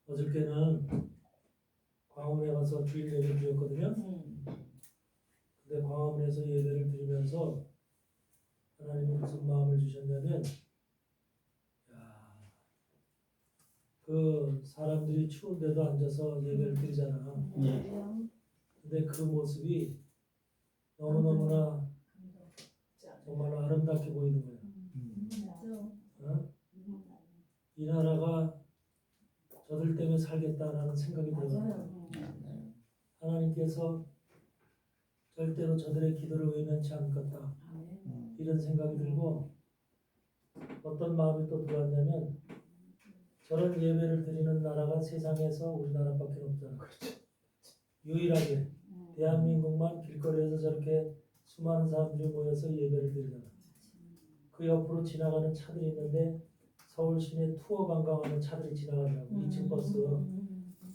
어저께는 광화문에 가서 주일 예배를 드렸거든요. 근데 광화문에서 예배를 드리면서 하나님이 무슨 마음을 주셨냐면, 야, 그 사람들이 추운데도 앉아서 예배를 드리잖아. 근데 그 모습이 너무너무나 정말로 아름답게 보이는 거야. 어? 이 나라가 저들 때문에 살겠다라는 생각이 들어요. 하나님께서 절대로 저들의 기도를 외면치 않을 것다. 이런 생각이 들고, 어떤 마음이 또 들어왔냐면, 저런 예배를 드리는 나라가 세상에서 우리나라밖에 없잖아. 유일하게 대한민국만 길거리에서 저렇게 수많은 사람들이 모여서 예배를 드리잖아. 그 옆으로 지나가는 차들이 있는데 서울 시내 투어 관광하는 차들이 지나가더라고. 2층 버스.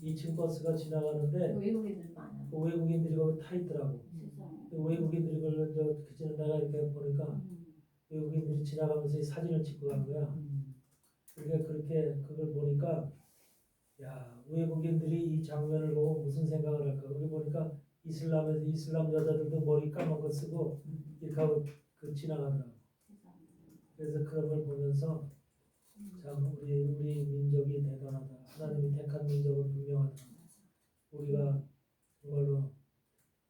2층 버스가 지나가는데 그 외국인들이 거기 타 있더라고. 그 외국인들이 그걸 내가 이렇게 보니까 외국인들이 지나가면서 이 사진을 찍고 간 거야. 그러니까 그렇게 그걸 보니까, 야, 외국인들이 이 장면을 보고 무슨 생각을 할까? 거기 보니까 이슬람 여자들도 머리 까만 거 쓰고 이렇게 하고 지나가더라고. 그래서 그런 걸 보면서 참 우리 민족이 대단하다. 하나님이 택한 민족은 분명하다. 우리가 정말로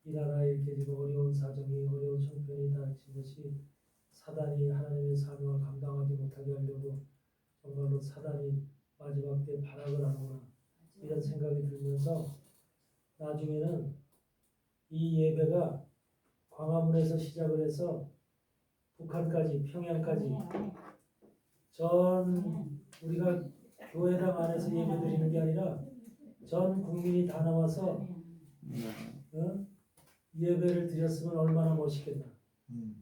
이 나라에 이렇게 지금 어려운 사정이, 어려운 형편이 닥친 것이 사단이 하나님의 사명을 감당하지 못하게 하려고 정말로 사단이 마지막 때 발악을 하는구나, 이런 생각이 들면서, 나중에는 이 예배가 광화문에서 시작을 해서 북한까지, 평양까지 전 우리가 교회당 안에서 예배 드리는 게 아니라 전 국민이 다 나와서 예배를 드렸으면 얼마나 멋있겠나.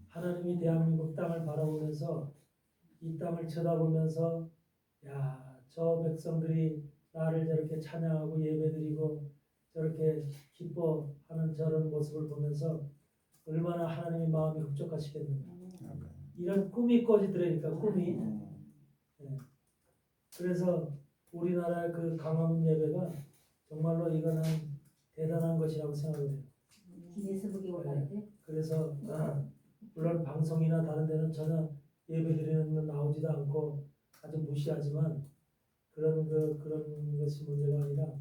하나님이 대한민국 땅을 바라보면서 이 땅을 쳐다보면서, 야, 저 백성들이 나를 저렇게 찬양하고 예배드리고 저렇게 기뻐하는 저런 모습을 보면서 얼마나 하나님의 마음이 흡족하시겠는가. 이런 꿈이 꿔지더라니까, 꿈이. 네. 그래서 우리나라의 그 광화문 예배가 정말로 이거는 대단한 것이라고 생각을 해요. 기내수북이 올라야 돼. 그래서 물론 방송이나 다른 데는 전혀 예배드리는 건 나오지도 않고 아주 무시하지만, 그런 것이 문제가 아니라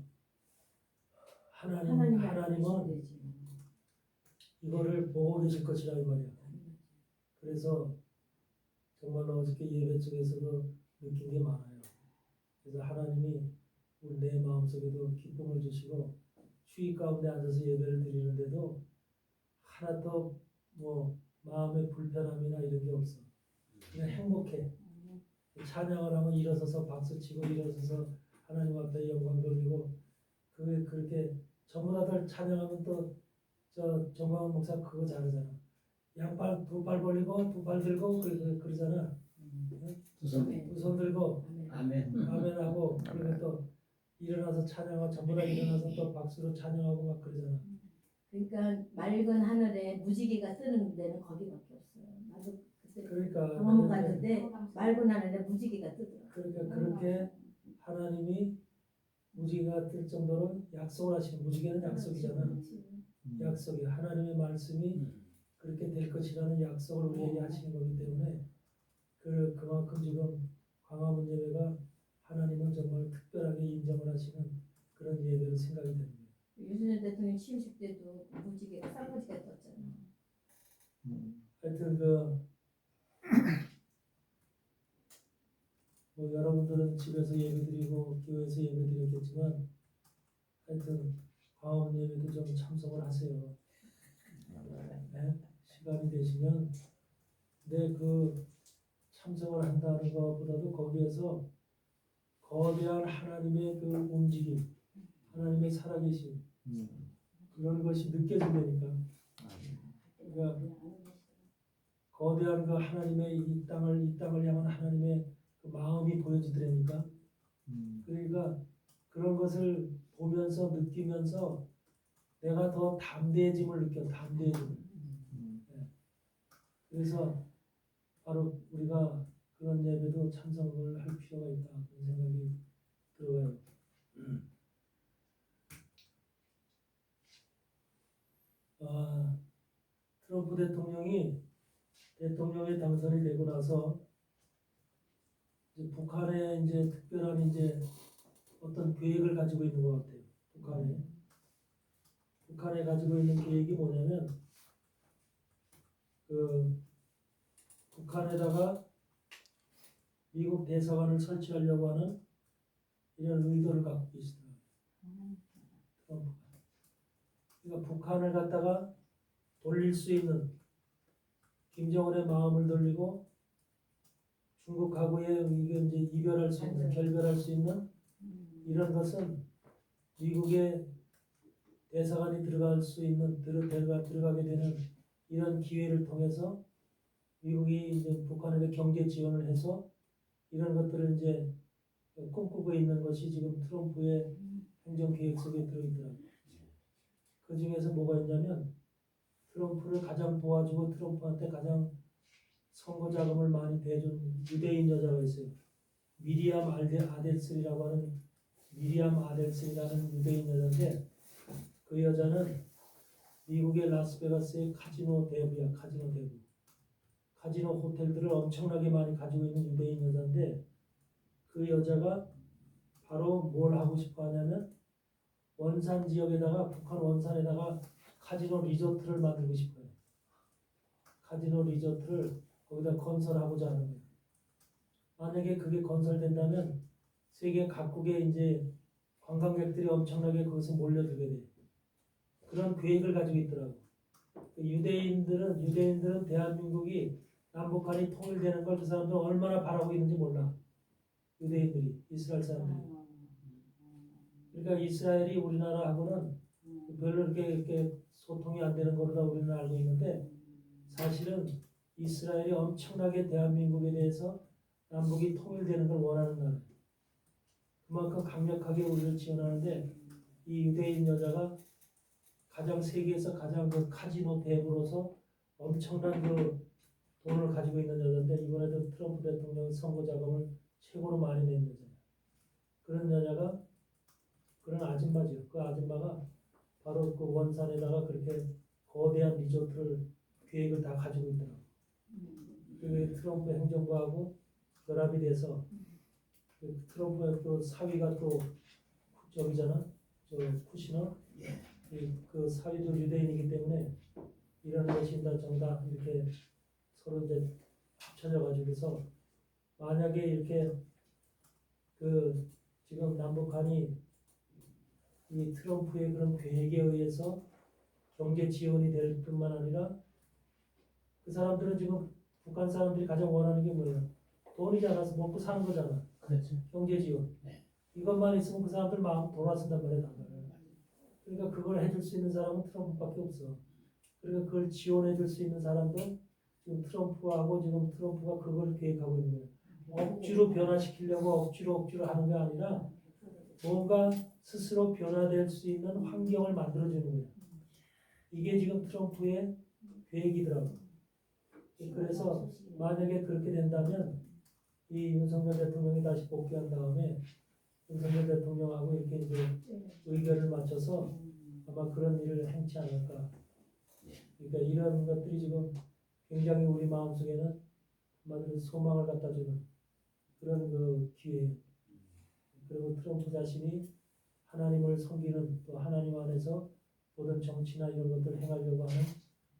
하나님은 이거를 보고 계실 것이라 이 말이야. 그래서 정말로 어저께 예배 쪽에서도 느낀 게 많아요. 그래서 하나님이 내 마음속에도 기쁨을 주시고, 추위 가운데 앉아서 예배를 드리는데도 하나도 뭐 마음의 불편함이나 이런 게 없어. 그냥 행복해. 찬양을 하면 일어서서 박수치고 일어서서 하나님 앞에 영광 돌리고, 그렇게 전부 다들 찬양하면 또 저 정광훈 목사 그거 잘하잖아. 양발 두 발 벌리고 두 발 들고 그러잖아. 두 손 들고 아멘 하고, 그리고 또 일어나서 찬양하고 전부 다 일어나서 또 박수로 찬양하고 막 그러잖아. 그러니까 맑은 하늘에 무지개가 뜨는 데는 거기밖에 없어요. 나도 그때 그러니까 광화문 갔는데 맑은 하늘에 무지개가 뜨더라고요. 그러니까 그렇게 하나님이 무지개가 뜰 정도로 약속을 하시는, 무지개는 약속이잖아. 약속이 하나님의 말씀이 그렇게 될 것이라는 약속을 우리에게 하시는 거기 때문에, 그만큼 지금 광화문 예배가 하나님은 정말 특별하게 인정을 하시는 그런 예배로 생각이 됩니다. 유승열 대통령 취임식 때도 무지개가 쌍무지개가 떴잖아. 하여튼 뭐 여러분들은 집에서 예배드리고 교회에서 예배드렸겠지만, 하여튼 광화문 예배도 좀 참석을 하세요. 네? 시간이 되시면. 근데 그 참석을 한다는 것보다도 거기에서 거대한 하나님의 그 움직임, 하나님의 살아계심, 그런 것이 느껴진다니까. 그러니까 거대한 그 하나님의 이 땅을 향한 하나님의 그 마음이 보여지더라니까. 그러니까 그런 것을 보면서 느끼면서 내가 더 담대해짐을 느껴. 담대해짐. 네. 그래서 바로 우리가 그런 예배도 참석을 할 필요가 있다, 그런 생각이 들어요. 대통령이 대통령에 당선이 되고 나서 이제 북한에 이제 특별한 이제 어떤 계획을 가지고 있는 것 같아요. 북한에 가지고 있는 계획이 뭐냐면 그 북한에다가 미국 대사관을 설치하려고 하는 이런 의도를 갖고 계시더라고요. 트럼프가. 그러니까 북한을 갖다가 돌릴 수 있는 김정은의 마음을 돌리고 중국하고의 이게 이제 이별할 수 있는 결별할 수 있는 이런 것은 미국의 대사관이 들어갈 수 있는 들어가게 되는 이런 기회를 통해서 미국이 이제 북한에게 경제 지원을 해서 이런 것들을 이제 꿈꾸고 있는 것이 지금 트럼프의 행정 계획 속에 들어있더라고요. 그 중에서 뭐가 있냐면 트럼프를 가장 도와주고 트럼프한테 가장 선거 자금을 많이 대준 유대인 여자가 있어요. 미리암 아델슨이라고 하는 미리암 아델슨이라는 유대인 여자인데 그 여자는 미국의 라스베가스의 카지노 대부야. 카지노 대부. 카지노 호텔들을 엄청나게 많이 가지고 있는 유대인 여자인데 그 여자가 바로 뭘 하고 싶어 하냐면 원산 지역에다가 북한 원산에다가 카지노 리조트를 만들고 싶어요. 카지노 리조트를 거기다 건설하고자 하는 거예요. 만약에 그게 건설된다면 세계 각국에 이제 관광객들이 엄청나게 거기서 몰려들게 돼요. 그런 계획을 가지고 있더라고. 유대인들은 대한민국이 남북한이 통일되는 걸 그 사람들 얼마나 바라고 있는지 몰라. 유대인들이 이스라엘 사람들이. 그러니까 이스라엘이 우리나라하고는 별로 이렇게 소통이 안 되는 거로 우리는 알고 있는데 사실은 이스라엘이 엄청나게 대한민국에 대해서 남북이 통일되는 걸 원하는 나라예요. 그만큼 강력하게 우리를 지원하는데 이 유대인 여자가 가장 세계에서 가장 그 카지노 대부로서 엄청난 그 돈을 가지고 있는 여자인데 이번에도 트럼프 대통령 선거 자금을 최고로 많이 낸 여자예요. 그런 여자가 그런 아줌마죠. 그 아줌마가 바로 그 원산에다가 그렇게 거대한 리조트를 계획을 다 가지고 있더라고요. 그 트럼프 행정부하고 결합이 돼서 그 트럼프의 또 사위가 또 저기잖아. 저 쿠시너. 그 사위도 유대인이기 때문에 이런 것이 다 정답 이렇게 서로 이제 합쳐져 가지고서 만약에 이렇게 그 지금 남북한이 이 트럼프의 그런 계획에 의해서 경제 지원이 될 뿐만 아니라 그 사람들은 지금 북한 사람들이 가장 원하는 게 뭐예요? 돈이잖아. 먹고 사는 거잖아. 그렇죠. 경제 지원. 네. 이것만 있으면 그 사람들 마음 돌아선단 말이야. 그러니까 그걸 해줄 수 있는 사람은 트럼프밖에 없어. 그러니까 그걸 지원해줄 수 있는 사람도 지금 트럼프하고 지금 트럼프가 그걸 계획하고 있는 거예요. 억지로 변화시키려고 억지로 하는 게 아니라 뭔가 스스로 변화될 수 있는 환경을 만들어주는 거예요. 이게 지금 트럼프의 계획이더라고요. 그래서 만약에 그렇게 된다면 이 윤석열 대통령이 다시 복귀한 다음에 윤석열 대통령하고 이렇게 이제 의견을 맞춰서 아마 그런 일을 행치 않을까. 그러니까 이런 것들이 지금 굉장히 우리 마음속에는 한마디로 소망을 갖다 주는 그런 그 기회. 그리고 트럼프 자신이 하나님을 섬기는 또 하나님 안에서 모든 정치나 이런 것들을 행하려고 하는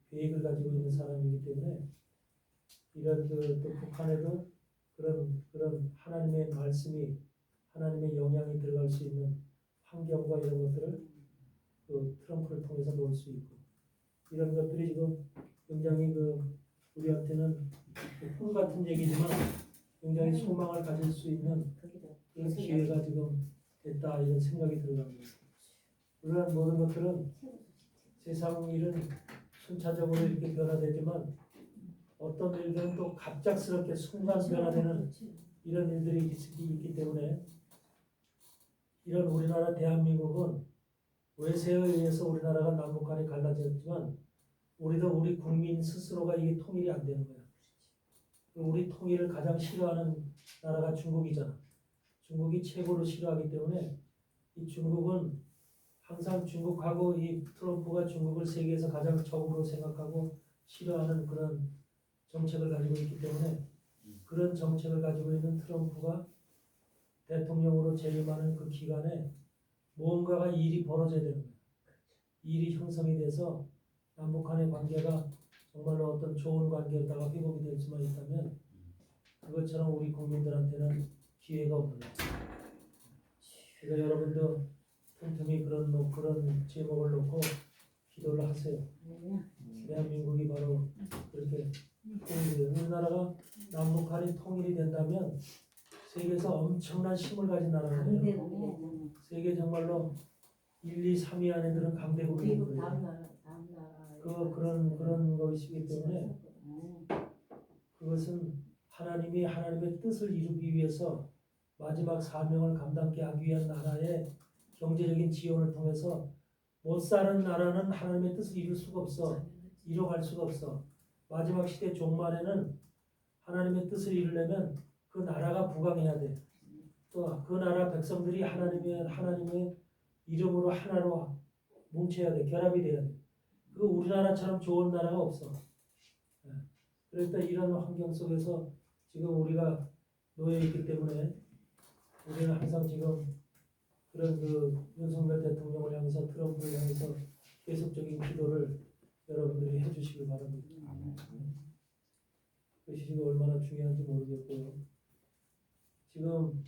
계획을 가지고 있는 사람이기 때문에 이런 그 또 북한에도 그런 하나님의 말씀이 하나님의 영향이 들어갈 수 있는 환경과 이런 것들을 그 트럼프를 통해서 놓을 수 있고 이런 것들이 지금 굉장히 그 우리한테는 꿈 같은 얘기지만 굉장히 소망을 가질 수 있는 그런 기회가 지금 됐다 이런 생각이 들어갑니다. 물론 모든 것들은 세상 일은 순차적으로 이렇게 변화되지만 어떤 일들은 또 갑작스럽게 순간 변화되는 이런 일들이 있기 때문에 이런 우리나라 대한민국은 외세에 의해서 우리나라가 남북한이 갈라졌지만 우리도 우리 국민 스스로가 이게 통일이 안 되는 거야. 우리 통일을 가장 싫어하는 나라가 중국이잖아. 중국이 최고로 싫어하기 때문에 이 중국은 항상 중국하고 이 트럼프가 중국을 세계에서 가장 적으로 생각하고 싫어하는 그런 정책을 가지고 있기 때문에 그런 정책을 가지고 있는 트럼프가 대통령으로 재임하는 그 기간에 무언가가 일이 벌어져야 되는 거예요. 일이 형성이 돼서 남북한의 관계가 정말로 어떤 좋은 관계로다가 회복이 될 수만 있다면 그것처럼 우리 국민들한테는 기회가 없는 거예요. 그러니까 여러분도 틈틈이 그런 제목을 놓고 기도를 하세요. 대한민국이 바로 그렇게 통일이 돼요. 우리나라가 남북한이 통일이 된다면 세계에서 엄청난 힘을 가진 나라가 돼요. 강대국이네. 세계 정말로 1, 2, 3위 안에 드는 강대국이 되는 그리고 다음 거예요. 나라. 그런 것이기 때문에 그것은 하나님이 하나님의 뜻을 이루기 위해서 마지막 사명을 감당케 하기 위한 나라의 경제적인 지원을 통해서 못 사는 나라는 하나님의 뜻을 이룰 수가 없어. 이뤄갈 수가 없어. 마지막 시대 종말에는 하나님의 뜻을 이루려면 그 나라가 부강해야 돼. 또 그 나라 백성들이 하나님의 이름으로 하나로 뭉쳐야 돼. 결합이 돼야 돼. 그 우리나라처럼 좋은 나라가 없어. 그러니까 이런 환경 속에서 지금 우리가 놓여 있기 때문에 우리는 항상 지금 그런 그 윤석열 대통령을 향해서 트럼프를 향해서 계속적인 기도를 여러분들이 해주시길 바랍니다. 그것이 지금 얼마나 중요한지 모르겠고요. 지금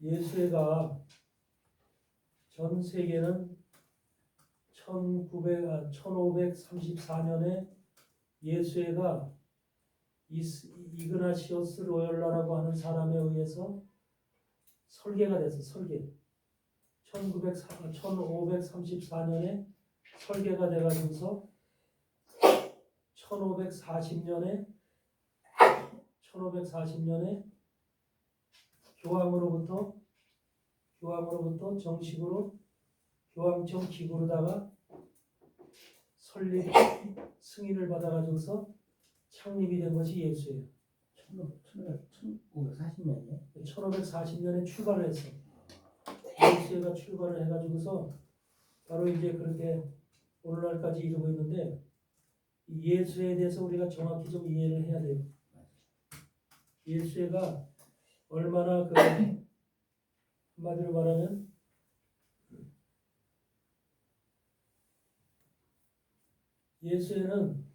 예수회가 전 세계는 1534년에 예수회가 이그나시오스 로열라라고 하는 사람에 의해서 설계가 됐어. 설계. 1534년에 설계가 돼가지고서 1540년에 교황으로부터 정식으로 교황청 기구로다가 설립 승인을 받아가지고서 창립이 된 것이 예수예요. 1540년이요? 1540년에 출발을 했어. 예수가 출발을 해가지고서 바로 이제 그렇게 오늘날까지 이루고 있는데 예수에 대해서 우리가 정확히 좀 이해를 해야 돼요. 예수가 얼마나 한마디로 말하면 예수에는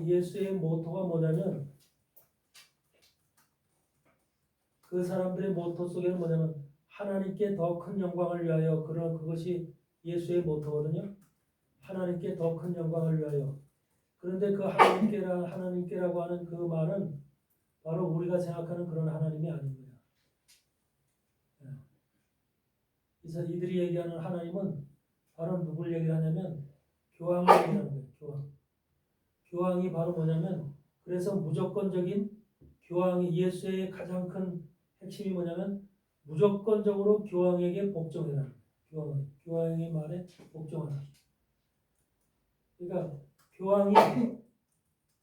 예수의 모토가 뭐냐면 그 사람들의 모토 속에는 뭐냐면 하나님께 더 큰 영광을 위하여 그것이 예수의 모토거든요. 하나님께 더 큰 영광을 위하여. 그런데 그 하나님께라고 하는 그 말은 바로 우리가 생각하는 그런 하나님이 아닌 거야. 그래서 이들이 얘기하는 하나님은 바로 누굴 얘기하냐면 교황을 얘기하는 거예요. 교황이 바로 뭐냐면 그래서 무조건적인 교황이 예수의 가장 큰 핵심이 뭐냐면 무조건적으로 교황에게 복종해라. 교황의 말에 복종하라. 그러니까 교황이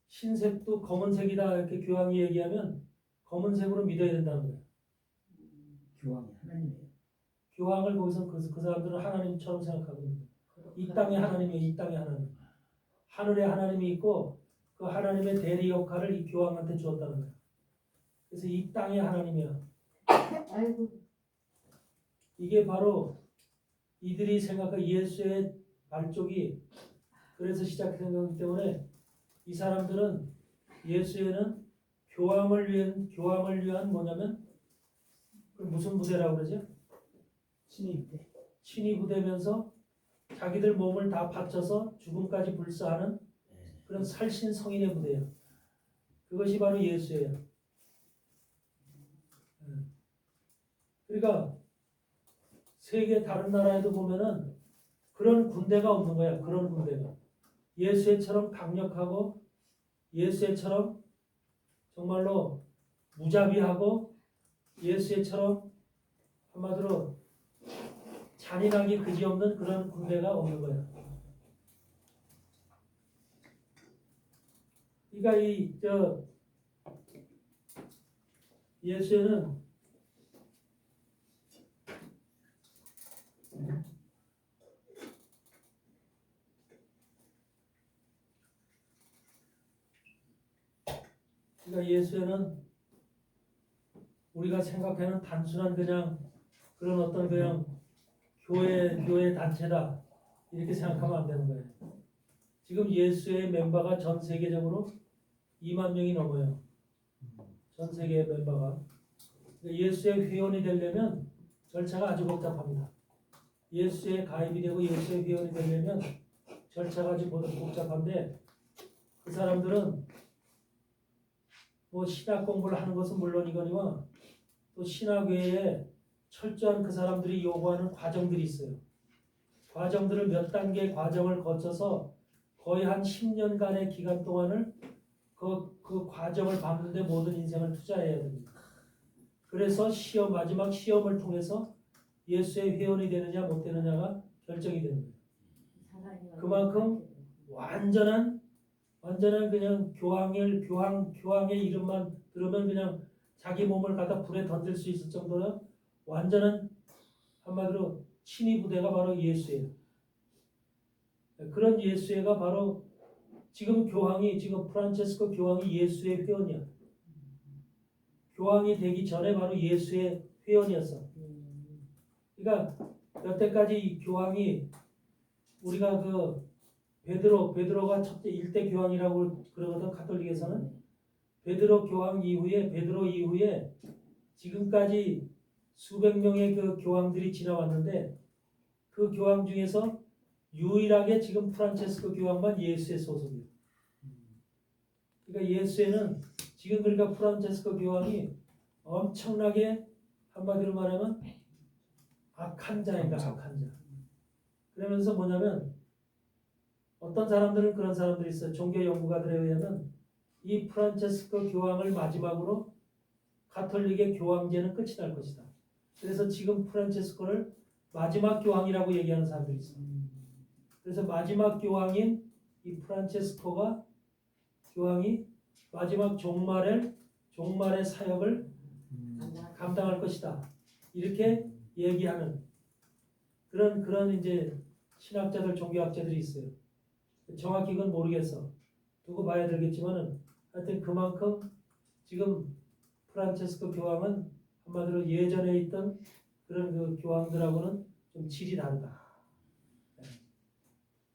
흰색도 검은색이다 이렇게 교황이 얘기하면 검은색으로 믿어야 된다는 거예요. 교황이 하나님이에요. 교황을 거기서 그 사람들은 하나님처럼 생각하거든요. 이 땅의 하나님이에요. 이 땅의 하나님. 하늘에 하나님이 있고 그 하나님의 대리 역할을 이 교황한테 주었다는 거예요. 그래서 이 땅의 하나님이야. 아이고. 이게 바로 이들이 생각한 예수의 발족이 그래서 시작된 거기 때문에 이 사람들은 예수에는 교황을 위한 뭐냐면 무슨 부대라고 그러죠? 신의부대. 친위 부대면서 자기들 몸을 다 바쳐서 죽음까지 불사하는 그런 살신 성인의 부대예요. 그것이 바로 예수예요. 그러니까 세계 다른 나라에도 보면은 그런 군대가 없는 거야. 그런 군대가 예수처럼 강력하고 예수처럼 정말로 무자비하고 예수처럼 한마디로 잔인하기 그지없는 그런 군대가 없는 거야. 그러니까 예수에는 그러니까 예수회는 우리가 생각하는 단순한 그냥 그런 어떤 그냥 교회 단체다 이렇게 생각하면 안 되는 거예요. 지금 예수의 멤버가 전 세계적으로 2만 명이 넘어요. 전 세계 멤버가. 그러니까 예수의 회원이 되려면 절차가 아주 복잡합니다. 예수에 가입이 되고 예수의 회원이 되려면 절차가 아주 복잡한데 그 사람들은 뭐 신학 공부를 하는 것은 물론이거니와 또 신학 외에 철저한 그 사람들이 요구하는 과정들이 있어요. 과정들을 몇 단계의 과정을 거쳐서 거의 한 10년간의 기간 동안을 그 과정을 밟는데 모든 인생을 투자해야 됩니다. 그래서 마지막 시험을 통해서 예수의 회원이 되느냐 못 되느냐가 결정이 되는 거예요. 그만큼 완전한 그냥 교황의 이름만 들으면 그냥 자기 몸을 갖다 불에 던질 수 있을 정도로 완전한 한마디로 친위 부대가 바로 예수예요. 그런 예수회가 바로 지금 프란체스코 교황이 예수의 회원이야. 교황이 되기 전에 바로 예수의 회원이었어. 그러니까 여태까지 이 교황이 우리가 그 베드로가 첫째 일대 교황이라고 그러거든. 가톨릭에서는 베드로 이후에 지금까지 수백 명의 그 교황들이 지나왔는데 그 교황 중에서 유일하게 지금 프란체스코 교황만 예수의 소속이에요. 그러니까 예수에는 지금 그러니까 프란체스코 교황이 엄청나게 한마디로 말하면 악한 자인가 악한 자. 그러면서 뭐냐면 어떤 사람들은 그런 사람들이 있어요. 종교 연구가들에 의하면 이 프란체스코 교황을 마지막으로 가톨릭의 교황제는 끝이 날 것이다. 그래서 지금 프란체스코를 마지막 교황이라고 얘기하는 사람들이 있어요. 그래서 마지막 교황인 이 프란체스코가 교황이 마지막 종말의 사역을 감당할 것이다. 이렇게 얘기하는 그런 이제 신학자들, 종교학자들이 있어요. 정확히 그건 모르겠어. 두고 봐야 되겠지만은 하여튼 그만큼 지금 프란체스코 교황은 한마디로 예전에 있던 그런 그 교황들하고는 좀 질이 다르다.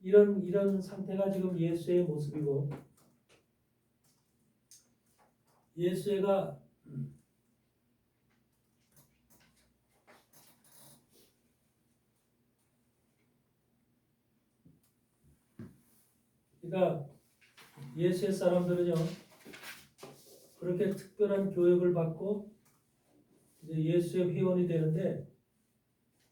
이런 상태가 지금 예수의 모습이고 예수가 그러니까 예수의 사람들은요 그렇게 특별한 교육을 받고 이제 예수의 회원이 되는데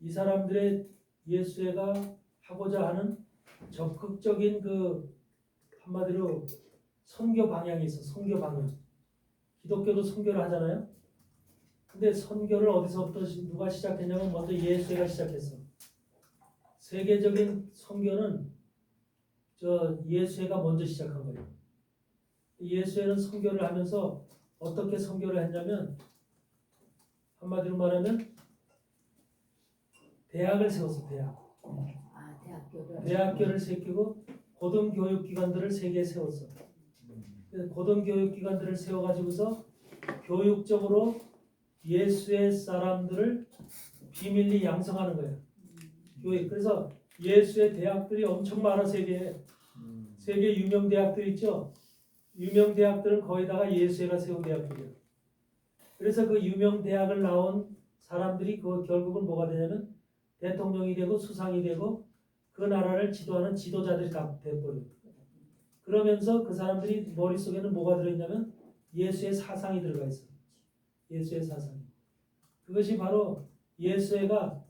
이 사람들의 예수가 하고자 하는 적극적인 그 한마디로 선교 방향이 있어. 선교 방향. 기독교도 선교를 하잖아요. 근데 선교를 어디서부터 누가 시작했냐면 먼저 예수가 시작했어. 세계적인 선교는 예수가 먼저 시작한 거예요. 예수는 선교를 하면서 어떻게 선교를 했냐면 한마디로 말하면 대학을 세웠어. 대학교를 세우고 고등교육기관들을 세계에 세웠어. 고등교육기관들을 세워가지고서 교육적으로 예수의 사람들을 비밀리 양성하는 거예요. 교육. 그래서 예수의 대학들이 엄청 많아. 세계 유명 대학들 있죠. 유명 대학들은 거의다가 예수가 세운 대학들이에요. 그래서 그 유명 대학을 나온 사람들이 그 결국은 뭐가 되냐면 대통령이 되고 수상이 되고 그 나라를 지도하는 지도자들이 다 돼버려요. 그러면서 그 사람들이 머릿속에는 뭐가 들어있냐면 예수의 사상이 들어가 있어요. 예수의 사상이. 그것이 바로 예수가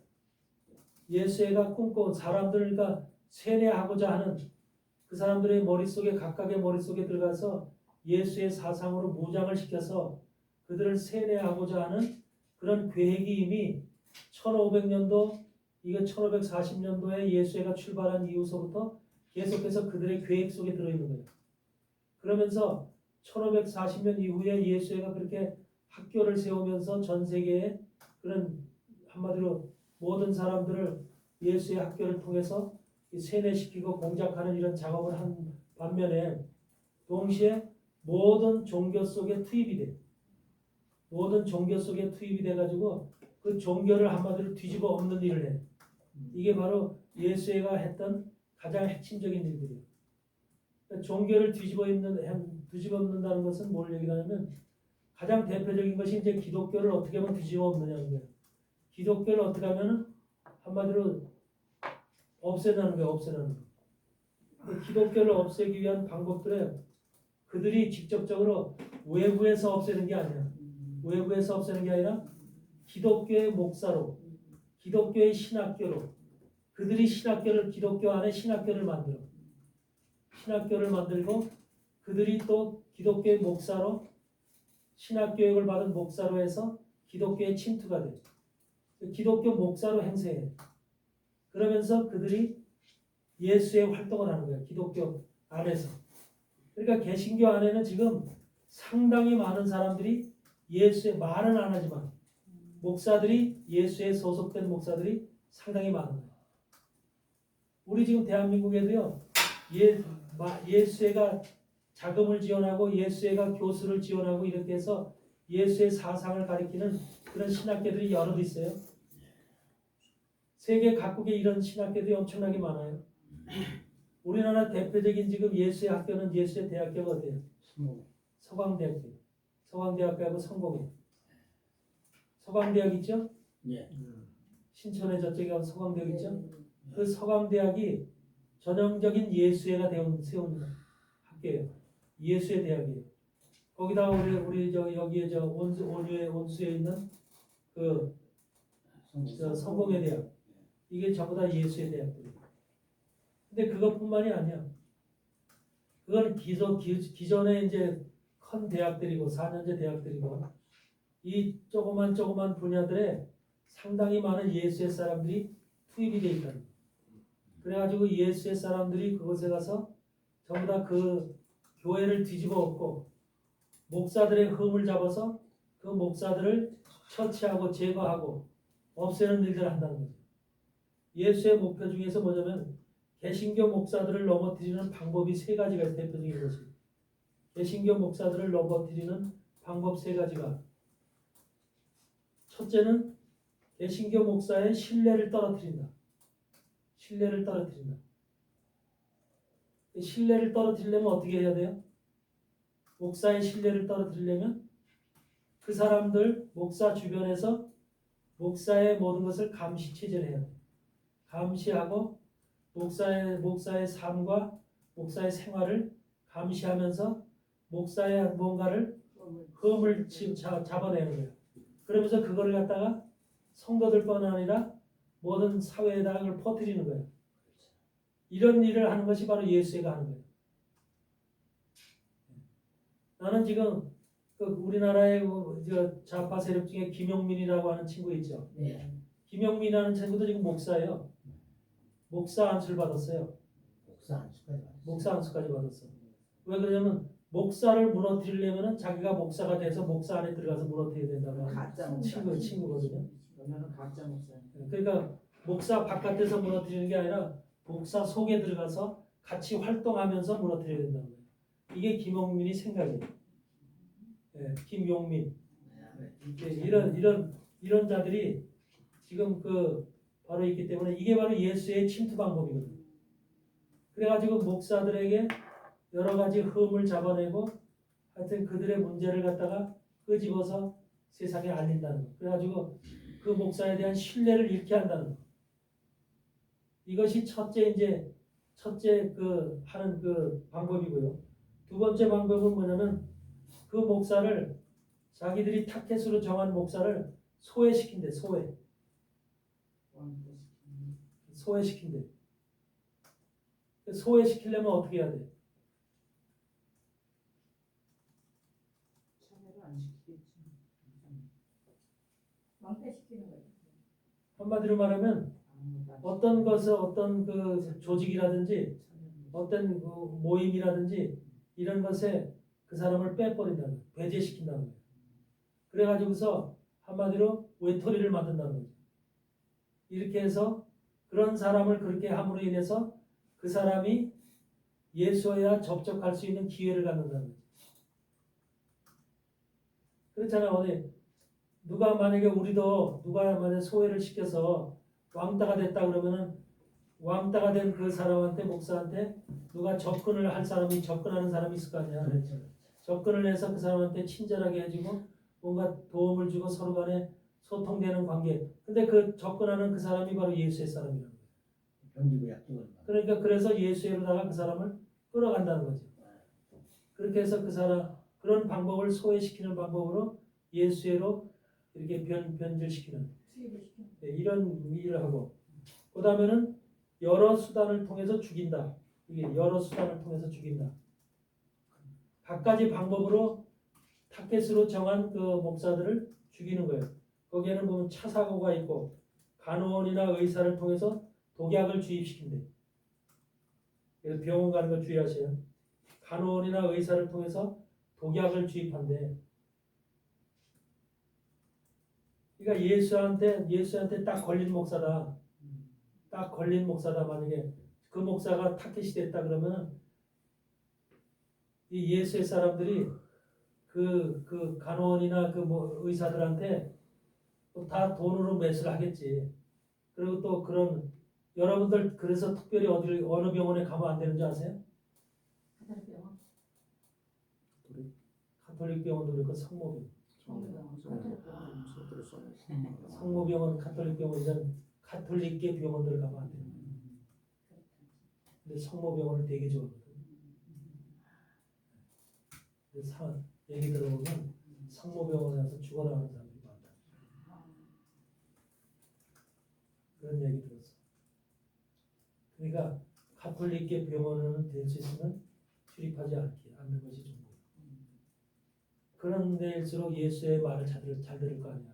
꿈꿔온 사람들을 그러니까 세뇌하고자 하는 그 사람들의 머릿속에 각각의 머릿속에 들어가서 예수의 사상으로 무장을 시켜서 그들을 세뇌하고자 하는 그런 계획이 이미 1500년도 이거 1540년도에 예수가 출발한 이후서부터 계속해서 그들의 계획 속에 들어있는 거예요. 그러면서 1540년 이후에 예수가 그렇게 학교를 세우면서 전 세계에 그런 한마디로 모든 사람들을 예수의 학교를 통해서 세뇌시키고 공작하는 이런 작업을 한 반면에 동시에 모든 종교 속에 투입이 돼. 모든 종교 속에 투입이 돼가지고 그 종교를 한마디로 뒤집어 엎는 일을 해. 이게 바로 예수가 했던 가장 핵심적인 일들이에요. 그러니까 종교를 뒤집어 엎는다는 것은 뭘 얘기하냐면 가장 대표적인 것이 이제 기독교를 어떻게 하면 뒤집어 엎느냐는 거예요. 기독교를 어떻게 하면은 한마디로 없애는 거예요. 없애는 거. 기독교를 없애기 위한 방법들에 그들이 직접적으로 외부에서 없애는 게 아니야. 외부에서 없애는 게 아니라 기독교의 목사로, 기독교의 신학교로, 그들이 신학교를 기독교 안에 신학교를 만들어. 신학교를 만들고 그들이 또 기독교의 목사로 신학교육을 받은 목사로 해서 기독교의 침투가 돼. 기독교 목사로 행세해. 그러면서 그들이 예수의 활동을 하는 거야. 기독교 안에서. 그러니까 개신교 안에는 지금 상당히 많은 사람들이 예수의 말은 안 하지만 목사들이 예수에 소속된 목사들이 상당히 많은 거예요. 우리 지금 대한민국에도요. 예수회가 자금을 지원하고 예수회가 교수를 지원하고 이렇게 해서 예수의 사상을 가리키는 그런 신학교들이 여러 있어요. 세계 각국에 이런 신학교들이 엄청나게 많아요. 우리나라 대표적인 지금 예수의 학교는 예수의 대학교가 어때요? 서강대학교. 서강대학교하고 성공회. 서강대학 있죠? 예. 신촌에 저쪽에 가면 서강대학 있죠? 그 서강대학이 전형적인 예수회가 세운 학교예요. 예수의 대학이에요. 거기다 우리 여기에 온수에 있는 그 성공회 대학 이게 전부 다 예수의 대학들이에요. 근데 그것뿐만이 아니야. 그건 기존에 이제 큰 대학들이고 4년제 대학들이고 이 조그만 분야들에 상당히 많은 예수의 사람들이 투입이 돼 있다. 그래가지고 예수의 사람들이 그곳에 가서 전부 다 그 교회를 뒤집어 엎고 목사들의 흠을 잡아서 그 목사들을 처치하고 제거하고 없애는 일들을 한다는 거죠. 예수의 목표 중에서 뭐냐면 개신교 목사들을 넘어뜨리는 방법이 세 가지가 있어요. 대표적인 것이. 개신교 목사들을 넘어뜨리는 방법 세 가지가 첫째는 개신교 목사의 신뢰를 떨어뜨린다. 신뢰를 떨어뜨린다. 신뢰를 떨어뜨리려면 어떻게 해야 돼요? 목사의 신뢰를 떨어뜨리려면 그 사람들 목사 주변에서 목사의 모든 것을 감시 체제를 해야 돼요. 감시하고 목사의 삶과 목사의 생활을 감시하면서 목사의 뭔가를 흠을 잡아내는 거예요. 그러면서 그걸 갖다가 성도들뿐 아니라 모든 사회에다가 그걸 퍼뜨리는 거예요. 이런 일을 하는 것이 바로 예수가 하는 거예요. 나는 지금 우리나라의 좌파 세력 중에 김용민이라고 하는 친구 있죠. 네. 김용민이라는 친구도 지금 목사예요. 목사 안수를 받았어요. 목사 안수까지 받았어. 왜 그러냐면 목사를 무너뜨리려면 자기가 목사가 돼서 목사 안에 들어가서 무너뜨려야 된다고 하는 친구거든요. 그러면 가짜 목사. 그러니까 목사 바깥에서 무너뜨리는 게 아니라 목사 속에 들어가서 같이 활동하면서 무너뜨려야 된다는 거예요. 이게 김용민이 생각이에요. 네, 김용민. 이런 자들이 지금 바로 있기 때문에 이게 바로 예수의 침투 방법이거든요. 그래가지고 목사들에게 여러 가지 흠을 잡아내고 하여튼 그들의 문제를 갖다가 끄집어서 세상에 알린다는 거. 그래가지고 그 목사에 대한 신뢰를 잃게 한다는 거. 이것이 첫째 하는 방법이고요. 두 번째 방법은 뭐냐면 그 목사를 자기들이 타켓으로 정한 목사를 소외시킨대. 소외시킨대. 소외시키려면 어떻게 해야 돼? 참여를 안 시키겠지. 왕따시키는 거예요. 한마디로 말하면 어떤 조직이라든지 어떤 모임이라든지 이런 것에 그 사람을 빼버린다는 거예요. 배제시킨다는 거예요. 그래가지고서 한마디로 외톨이를 만든다는 거죠. 이렇게 해서 그런 사람을 그렇게 함으로 인해서 그 사람이 예수와야 접촉할 수 있는 기회를 갖는다는 거죠. 그렇잖아. 어디 누가 만약에 우리도 누가 만약에 소외를 시켜서 왕따가 됐다 그러면은 왕따가 된 그 사람한테 목사한테 누가 접근을 할 사람이 접근하는 사람이 있을 거 아니야. 그렇죠. 접근을 해서 그 사람한테 친절하게 해주고 뭔가 도움을 주고 서로 간에 소통되는 관계. 근데 그 접근하는 그 사람이 바로 예수의 사람이라는 거야. 병지고 약속을. 그러니까 그래서 예수로다가 그 사람을 끌어간다는 거지. 그렇게 해서 그 사람 그런 방법을 소외시키는 방법으로 예수로 이렇게 변질시키는 네, 이런 일을 하고 그 다음에는 여러 수단을 통해서 죽인다. 이게 여러 수단을 통해서 죽인다. 갖가지 방법으로 타켓으로 정한 그 목사들을 죽이는 거예요. 거기에는 보면 차 사고가 있고 간호원이나 의사를 통해서 독약을 주입시킨대. 그래서 병원 가는 거 주의하세요. 간호원이나 의사를 통해서 독약을 주입한대. 그러니까 예수한테 딱 걸린 목사다. 딱 걸린 목사다. 만약에 그 목사가 타켓이 됐다 그러면 이 예수의 사람들이 그 간호원이나 그 뭐 의사들한테 다 돈으로 매수를 하겠지. 그리고 또 그런 여러분들 그래서 특별히 어느 병원에 가면 안 되는지 아세요? 가톨병원. 가톨릭 병원도 그렇고 성모병원. 가톨병원. 성모병원 가톨릭 병원이란 가톨릭계 병원들 가면 안 돼요. 근데 성모병원을 되게 좋아하거든. 근데 얘기 들어보면 성모병원에서 죽어나가는 사람들이 많다. 그런 얘기 들었어. 그러니까 가톨릭계 병원은 될 수 있으면 출입하지 않는 것이 좋은 거예요. 그런 데일수록 예수의 말을 잘 들을 거 아니야.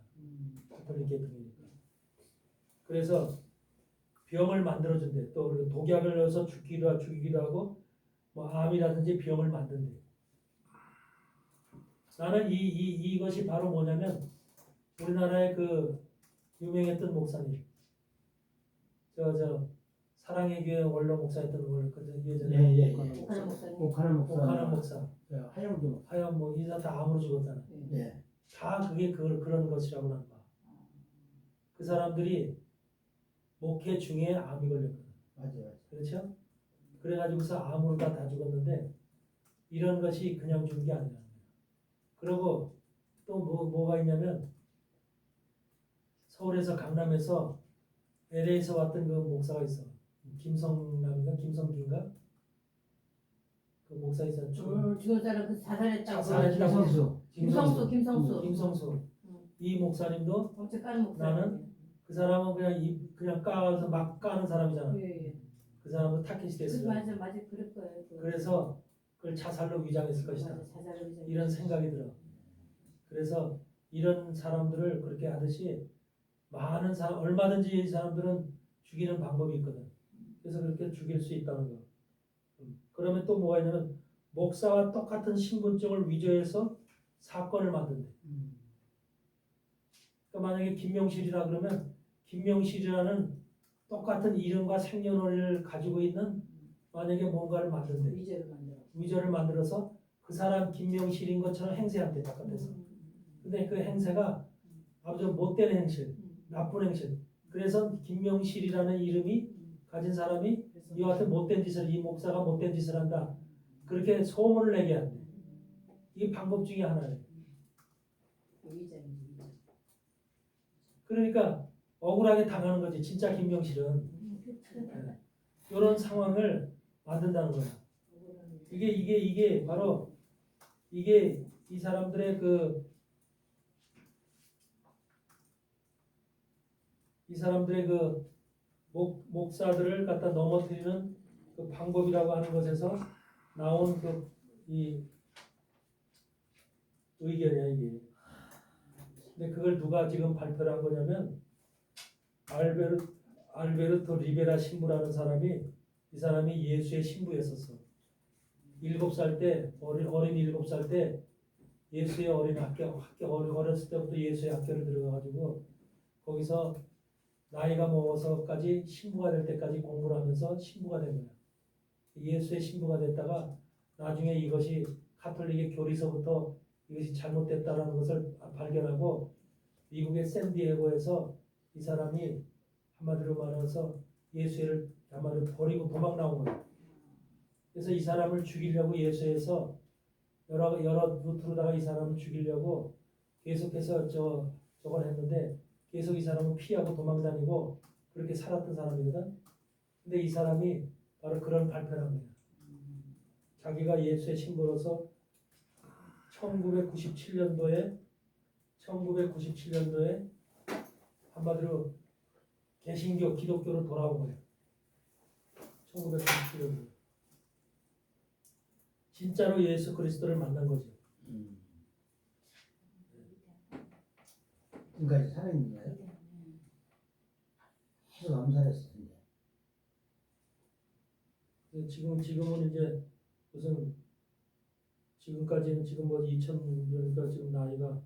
가톨릭계 병이니까. 그래서 병을 만들어준대. 또 독약을 넣어서 죽이기도 하고 뭐 암이라든지 병을 만든대. 나는 이것이 바로 뭐냐면 우리나라의 그 유명했던 목사님 저 사랑의 교회 원로 목사였던 그 예전에 예. 오카노 목사님. 오카노 목사. 오카노 목사 하영주 목사. 하얀 뭐 이사 다 암으로 죽었잖아. 예. 다 그게 그런 것이라고 난 봐. 그 사람들이 목회 중에 암이 걸렸거든. 맞아요. 그렇죠? 그래가지고서 암으로 다 죽었는데 이런 것이 그냥 죽은 게 아니라. 그리고 또 뭐가 있냐면 서울에서 강남에서 LA에서 왔던 그 목사가 있어. 김성남인가 김성기인가? 그 목사 있었죠. 죽은 사람 그 자살했다고. 자살했다고. 김성수. 김성수. 이 목사님도 엄청 까는 목사. 나는 그 사람은 그냥 까서 막 까는 사람이잖아. 예. 그 사람도 타켓이 됐어요. 맞아 그럴 거예요. 그래서 그걸 자살로 위장했을 것이다. 맞아, 자살을 이런 생각이 들어. 그래서 이런 사람들을 그렇게 하듯이 많은 사람 얼마든지 이 사람들은 죽이는 방법이 있거든. 그래서 그렇게 죽일 수 있다는 거. 그러면 또 뭐가 있냐면 목사와 똑같은 신분증을 위조해서 사건을 만든대. 그러니까 만약에 김명실이라 그러면 김명실이라는 똑같은 이름과 생년월일을 가지고 있는 만약에 뭔가를 만든대. 위조를 만들어서 그 사람 김명실인 것처럼 행세한대 바깥에서. 근데 그 행세가 아주 못된 행실, 나쁜 행실. 그래서 김명실이라는 이름이 가진 사람이 이와 같은 못된 짓을 이 목사가 못된 짓을 한다. 그렇게 소문을 내게 한대. 이게 방법 중에 하나예요. 그러니까 억울하게 당하는 거지. 진짜 김명실은 이런 상황을 만든다는 거야. 이게 바로 이게 이 사람들의 목사들을 갖다 넘어뜨리는 그 방법이라고 하는 것에서 나온 이 의견이야 이게. 근데 그걸 누가 지금 발표를 한 거냐면 알베르토 리베라 신부라는 사람이 이 사람이 예수의 신부였었어. 7살 때 어린 7살 때 예수의 어린 어렸을 때부터 예수의 학교를 들어가가지고 거기서 나이가 먹어서까지 신부가 될 때까지 공부를 하면서 신부가 된 거야. 예수의 신부가 됐다가 나중에 이것이 가톨릭의 교리서부터 이것이 잘못됐다라는 것을 발견하고 미국의 샌디에고에서 이 사람이 한마디로 말해서 예수를 한마디로 버리고 도망 나온 거예요. 그래서 이 사람을 죽이려고 예수에서 여러 루트로다가 이 사람을 죽이려고 계속해서 저걸 했는데 계속 이 사람은 피하고 도망 다니고 그렇게 살았던 사람이거든. 근데 이 사람이 바로 그런 발표를 합니다. 자기가 예수의 신부로서 1997년도에 한마디로 개신교 기독교로 돌아온 거예요. 1997년도 진짜로 예수 그리스도를 만난 거죠. 지금까지 살아있는 거예요? 계속 암살했을 텐데. 지금은 이제 무슨 지금까지는 지금 뭐 2000년이니까 지금 나이가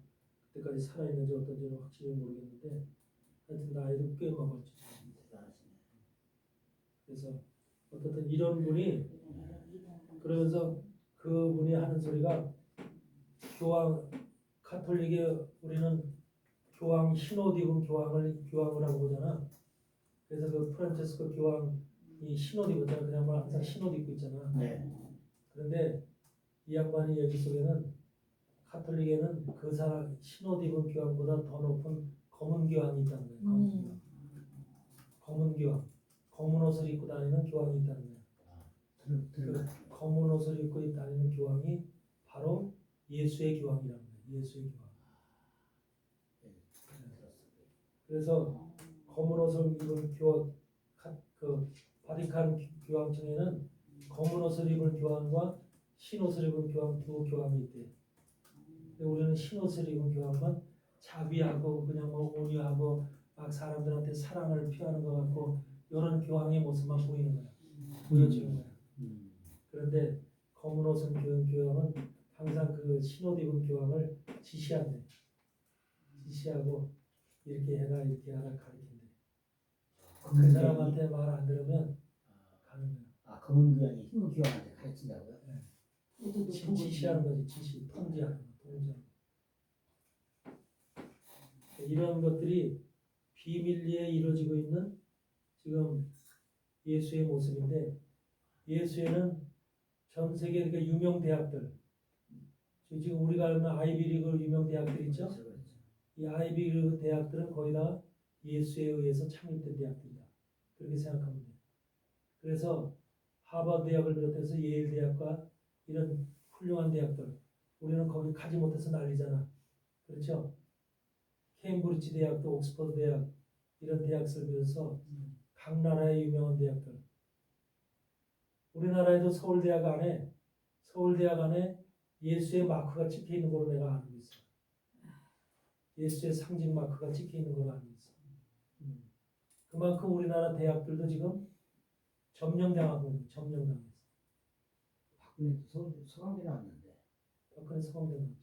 그때까지 살아있는지 어떤지는 확실히 모르겠는데 하여튼 나이도 꽤 먹었죠. 대단하시네. 그래서 어떻든 이런 분이 그러면서 그분이 하는 소리가 교황 카톨릭의 우리는 교황 흰옷 입은 교황을 하고 보잖아. 그래서 그 프란체스코 교황이 흰옷 입었잖아. 그냥 뭐 항상 흰옷 입고 있잖아. 네. 그런데 이 양반이 얘기 속에는 카톨릭에는 그 사람 흰옷 입은 교황보다 더 높은 검은 교황이 있다는 거예요. 검은 교황, 검은 옷을 입고 다니는 교황이 있다는 거예요. 그 검은 옷을 입고 다니는 교황이 바로 예수의 교황이라는 거예요. 예수의 교황. 그래서 검은 옷을 입은 그 바티칸 교황청에는 검은 옷을 입은 교황과 흰 옷을 입은 교황 두 교황이 있대요. 근데 우리는 흰 옷을 입은 교황만 자비하고 그냥 뭐 온유하고 막 사람들한테 사랑을 표하는 것 같고 이런 교황의 모습만 보이는 거야. 보여주는 거야. 그런데 검은 옷을 입은 교황은 항상 그 흰 옷 입은 교황을 지시한대. 지시하고 이렇게 해라 이렇게 하라 가르친대. 그 사람한테 말 안 들으면 가는 거야. 아, 검은 교황이 흰 교황한테 가르친다고요? 지시하는 거지. 지시, 통제하는 거. 통제하는 거. 이런 것들이 비밀리에 이루어지고 있는 지금 예수의 모습인데 예수에는 전 세계 그 유명 대학들 지금 우리가 아는 아이비리그 유명 대학들 있죠? 이 아이비리그 대학들은 거의 다 예수에 의해서 창립된 대학들이다. 그렇게 생각하면 돼요. 그래서 하버드 대학을 비롯해서 예일 대학과 이런 훌륭한 대학들 우리는 거기 가지 못해서 난리잖아. 그렇죠? 케임브리지 대학도 옥스퍼드 대학 이런 대학을 비롯해서 각 나라의 유명한 대학들 우리나라에도 서울대학 안에 예수의 마크가 찍혀 있는 걸로 내가 알고 있어. 예수의 상징 마크가 찍혀 있는 걸로 알고 있어. 그만큼 우리나라 대학들도 지금 점령당하고 있는 점령당했어. 박근혜 서강대 나왔는데. 박근혜 서강대 나왔죠.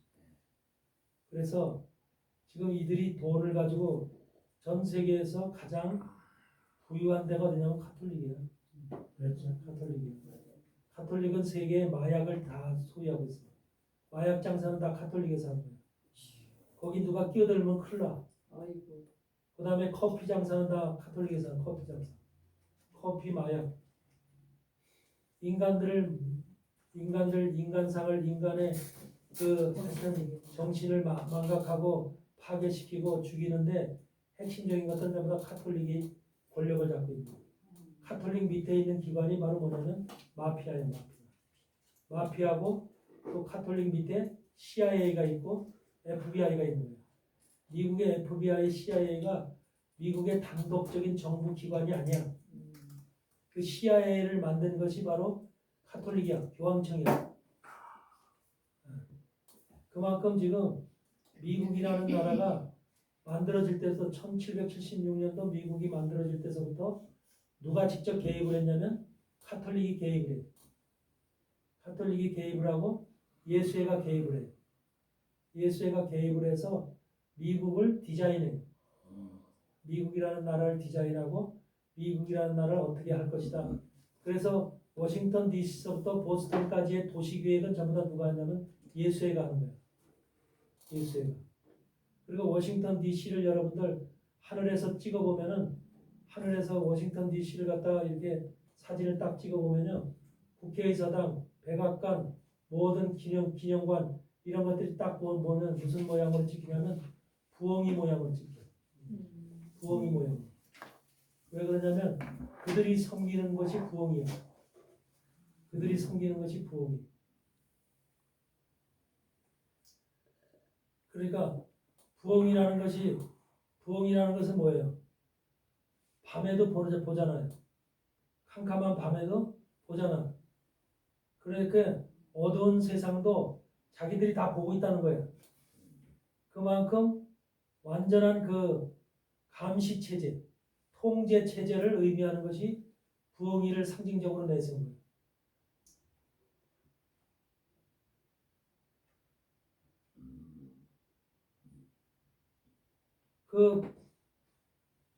그래서 지금 이들이 돈을 가지고 전 세계에서 가장 부유한 데가 어디냐면 가톨릭이야. 그렇죠. 가톨릭이야. 가톨릭은 세계의 마약을 다 소유하고 있어. 마약 장사는 다 가톨릭에서 하는 거야. 거기 누가 끼어들면 큰일 나. 아이고. 그 다음에 커피 장사는 다 가톨릭에서 하는 커피 장사. 커피 마약. 인간상을 인간의 그 정신을 망각하고 파괴시키고 죽이는데 핵심적인 것은 전부 다 카톨릭이 권력을 잡고 있는 거예요. 카톨릭 밑에 있는 기관이 바로 뭐냐면 마피아예요. 마피아고 또 카톨릭 밑에 CIA가 있고 FBI가 있는 거예요. 미국의 FBI, CIA가 미국의 단독적인 정부 기관이 아니야. 그 CIA를 만든 것이 바로 카톨릭이야. 교황청이야. 그만큼 지금 미국이라는 나라가 만들어질 때부터 1776년도 미국이 만들어질 때서부터 누가 직접 개입을 했냐면 카톨릭이 개입을 해요. 카톨릭이 개입을 하고 예수회가 개입을 해요. 예수회가 개입을 해서 미국을 디자인해요. 미국이라는 나라를 디자인하고 미국이라는 나라를 어떻게 할 것이다. 그래서 워싱턴 DC서부터 보스턴까지의 도시계획은 전부 다 누가 했냐면 예수회가 하는 거예요. 뉴스회가. 그리고 워싱턴 DC를 여러분들 하늘에서 찍어보면은 하늘에서 워싱턴 DC를 갖다가 이렇게 사진을 딱 찍어보면요. 국회의사당, 백악관, 모든 기념관 이런 것들이 딱 보면 무슨 모양으로 찍히냐면 부엉이 모양으로 찍혀요. 부엉이 모양. 왜 그러냐면 그들이 섬기는 것이 부엉이야. 그들이 섬기는 것이 부엉이. 그러니까 부엉이라는 것은 뭐예요? 밤에도 보잖아요. 캄캄한 밤에도 보잖아. 그러니까 어두운 세상도 자기들이 다 보고 있다는 거예요. 그만큼 완전한 그 감시 체제, 통제 체제를 의미하는 것이 부엉이를 상징적으로 내세운 거예요. 그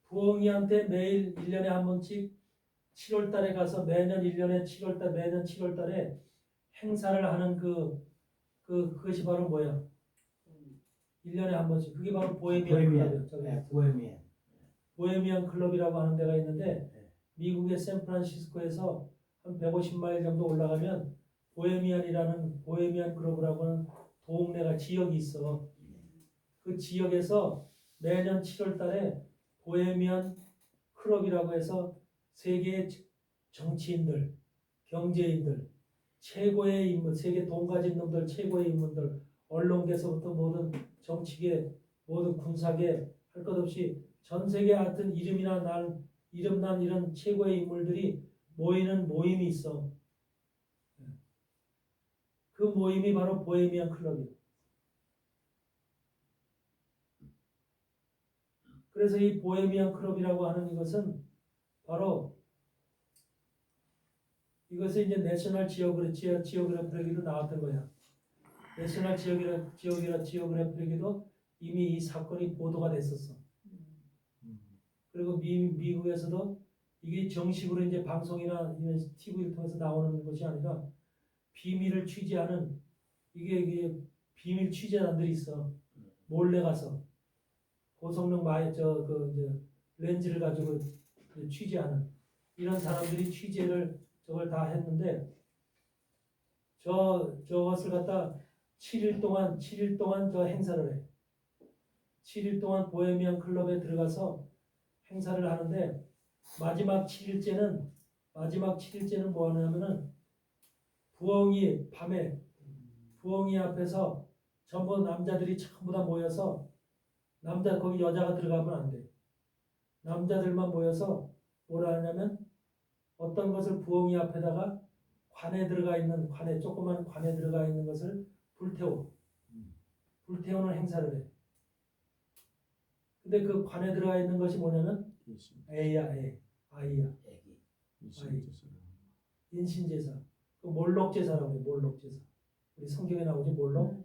부엉이한테 매일 1년에 한 번씩 7월 달에 가서 매년 1년에 7월 달 매년 7월 달에 행사를 하는 그것이 바로 뭐야? 1년에 한 번씩. 그게 바로 보헤미안 클럽이에요. 네, 보헤미안. 보헤미안 클럽이라고 하는 데가 있는데 네. 미국의 샌프란시스코에서 한 150마일 정도 올라가면 보헤미안 클럽이라고 하는 동네가 지역이 있어. 그 지역에서 매년 7월 달에 보헤미안 클럽이라고 해서 세계 정치인들, 경제인들, 최고의 인물, 세계 돈 가진 놈들, 최고의 인물들, 언론계에서부터 모든 정치계, 모든 군사계 할 것 없이 전 세계 하여튼 이름 난 이런 최고의 인물들이 모이는 모임이 있어. 그 모임이 바로 보헤미안 클럽이에요. 그래서 이 보헤미안 클럽이라고 하는 이것은 바로 이것은 이제 내셔널 지오그래피에도 나왔던 거야. 내셔널 지오그래피에도 이미 이 사건이 보도가 됐었어. 그리고 미국에서도 이게 정식으로 이제 방송이나 TV를 통해서 나오는 것이 아니라 비밀을 취재하는 이게 비밀 취재단들이 있어. 몰래 가서 고성능 이제 렌즈를 가지고 취재하는 이런 사람들이 취재를 저걸 다 했는데 저것을 갖다 7일 동안 저 행사를 해. 7일 동안 보헤미안 클럽에 들어가서 행사를 하는데 마지막 7일째는 뭐 하냐면은 밤에 부엉이 앞에서 전부 남자들이 전부 다 모여서 거기 여자가 들어가면 안 돼. 남자들만 모여서 뭐라 하냐면 어떤 것을 부엉이 앞에다가 조그만 관에 들어가 있는 것을 불태우는 행사를 해. 근데 그 관에 들어가 있는 것이 뭐냐면 아이야. 애기. 인신제사. 그 몰록제사라고 해요. 몰록제사. 우리 성경에 나오지 몰록.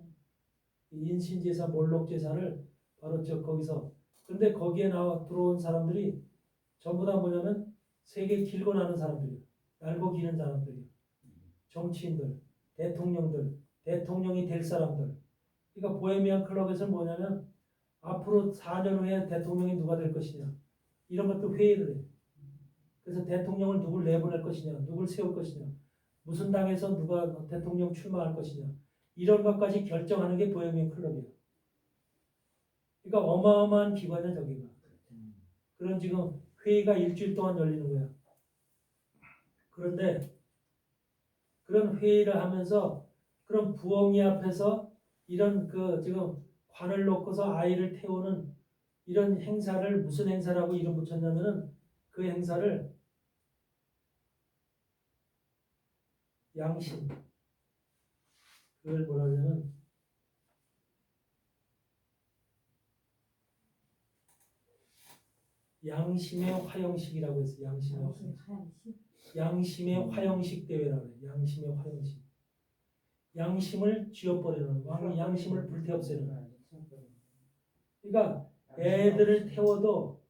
인신제사, 몰록제사를 바로 거기서. 근데 거기에 들어온 사람들이 전부 다 뭐냐면 세계 길고 나는 사람들이에요. 날고 기는 사람들이에요. 정치인들, 대통령이 될 사람들. 그러니까 보헤미안 클럽에서는 뭐냐면 앞으로 4년 후에 대통령이 누가 될 것이냐 이런 것도 회의를 해. 그래서 대통령을 누굴 내보낼 것이냐, 누굴 세울 것이냐, 무슨 당에서 누가 대통령 출마할 것이냐 이런 것까지 결정하는 게 보헤미안 클럽이에요. 그러니까 어마어마한 기관이야 저기가. 그런 지금 회의가 일주일 동안 열리는 거야. 그런데 그런 회의를 하면서 그런 부엉이 앞에서 이런 지금 관을 놓고서 아이를 태우는 이런 행사를 무슨 행사라고 이름 붙였냐면은 그 행사를 양심, 그걸 뭐라 하냐면 양심의 화영식이라고 했어요. 양심의 화영식 대회라고 해요. 양심의 화영식. 양심을 쥐어버리는 양심을 불태워버리는. 그러니까 애들을 태워도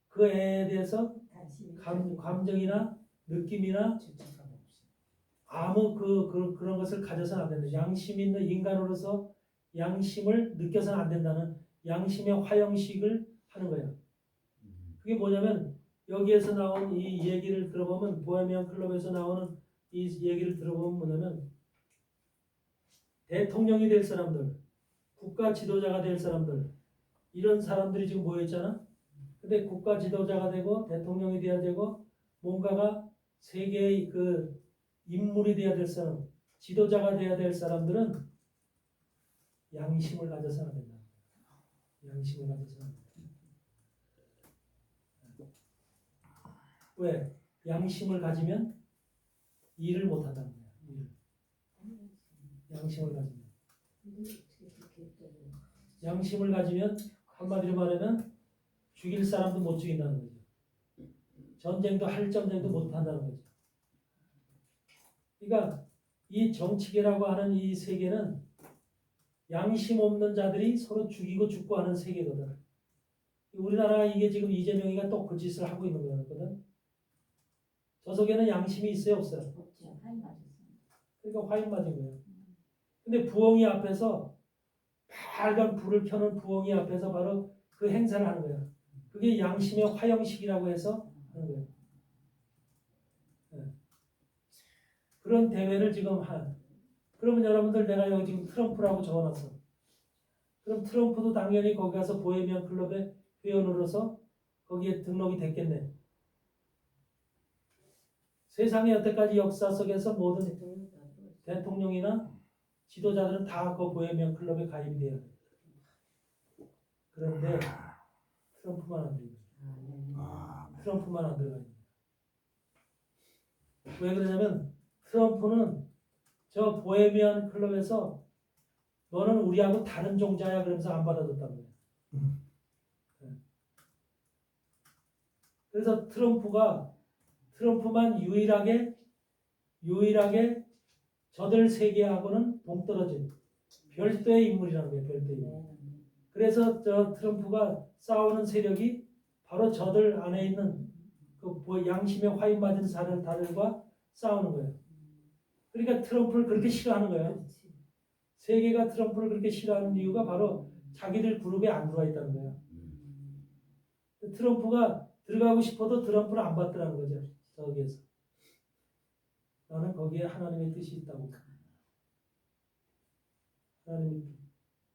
그 애에 대해서 감정이나 느낌이나 아무 그런 것을 가져서는 안 된다. 양심 있는 인간으로서 양심을 느껴서는 안 된다는 양심의 화형식을 하는 거예요. 그게 뭐냐면 여기에서 나온 이 얘기를 들어보면 보헤미안 클럽에서 나오는 이 얘기를 들어보면 뭐냐면 대통령이 될 사람들, 국가 지도자가 될 사람들 이런 사람들이 지금 모여있잖아. 근데 국가 지도자가 되고 대통령이 돼야 되고 뭔가가 세계의 그 인물이 돼야 될 사람, 지도자가 돼야 될 사람들은 양심을 가져서는 안 된다. 양심을 가져서는 안 된다. 왜? 양심을 가지면 일을 못 한다는 거야. 일. 양심을 가지면. 양심을 가지면 한마디로 말하면 죽일 사람도 못 죽인다는 거죠. 전쟁도 할 전쟁도 못 한다는 거죠. 그러니까 이 정치계라고 하는 이 세계는 양심 없는 자들이 서로 죽이고 죽고 하는 세계거든. 우리나라 이게 지금 이재명이가 또 그 짓을 하고 있는 거거든. 저 속에는 양심이 있어요, 없어요? 없죠. 화인 맞았어요. 그러니까 화인 맞은 거예요. 근데 부엉이 앞에서 빨간 불을 켜는 부엉이 앞에서 바로 그 행사를 하는 거예요. 그게 양심의 화형식이라고 해서 하는 거예요. 네. 그런 대회를 지금 그러면 여러분들 내가 여기 지금 트럼프라고 적어놨어. 그럼 트럼프도 당연히 거기 가서 보헤미안 클럽의 회원으로서 거기에 등록이 됐겠네. 세상의 여태까지 역사 속에서 모든 대통령이나 지도자들은 다 그 보헤미안 클럽에 가입이 돼야 돼. 그런데 트럼프만 안 돼요. 트럼프만 안 들어가 있는 거예요. 왜 그러냐면 트럼프는 저 보헤미안 클럽에서 너는 우리하고 다른 종자야 그러면서 안 받아줬단 말이야. 그래서 트럼프만 유일하게 저들 세계하고는 동떨어진 별도의 인물이라는 거예요. 별도의 인물. 그래서 저 트럼프가 싸우는 세력이 바로 저들 안에 있는 그 양심의 화인 맞은 사람들과 싸우는 거예요. 그러니까 트럼프를 그렇게 싫어하는 거예요. 세계가 트럼프를 그렇게 싫어하는 이유가 바로 자기들 그룹에 안 들어와 있다는 거예요. 트럼프가 들어가고 싶어도 트럼프를 안 받더라는 거죠. 저기에서. 나는 거기에 하나님의 뜻이 있다고.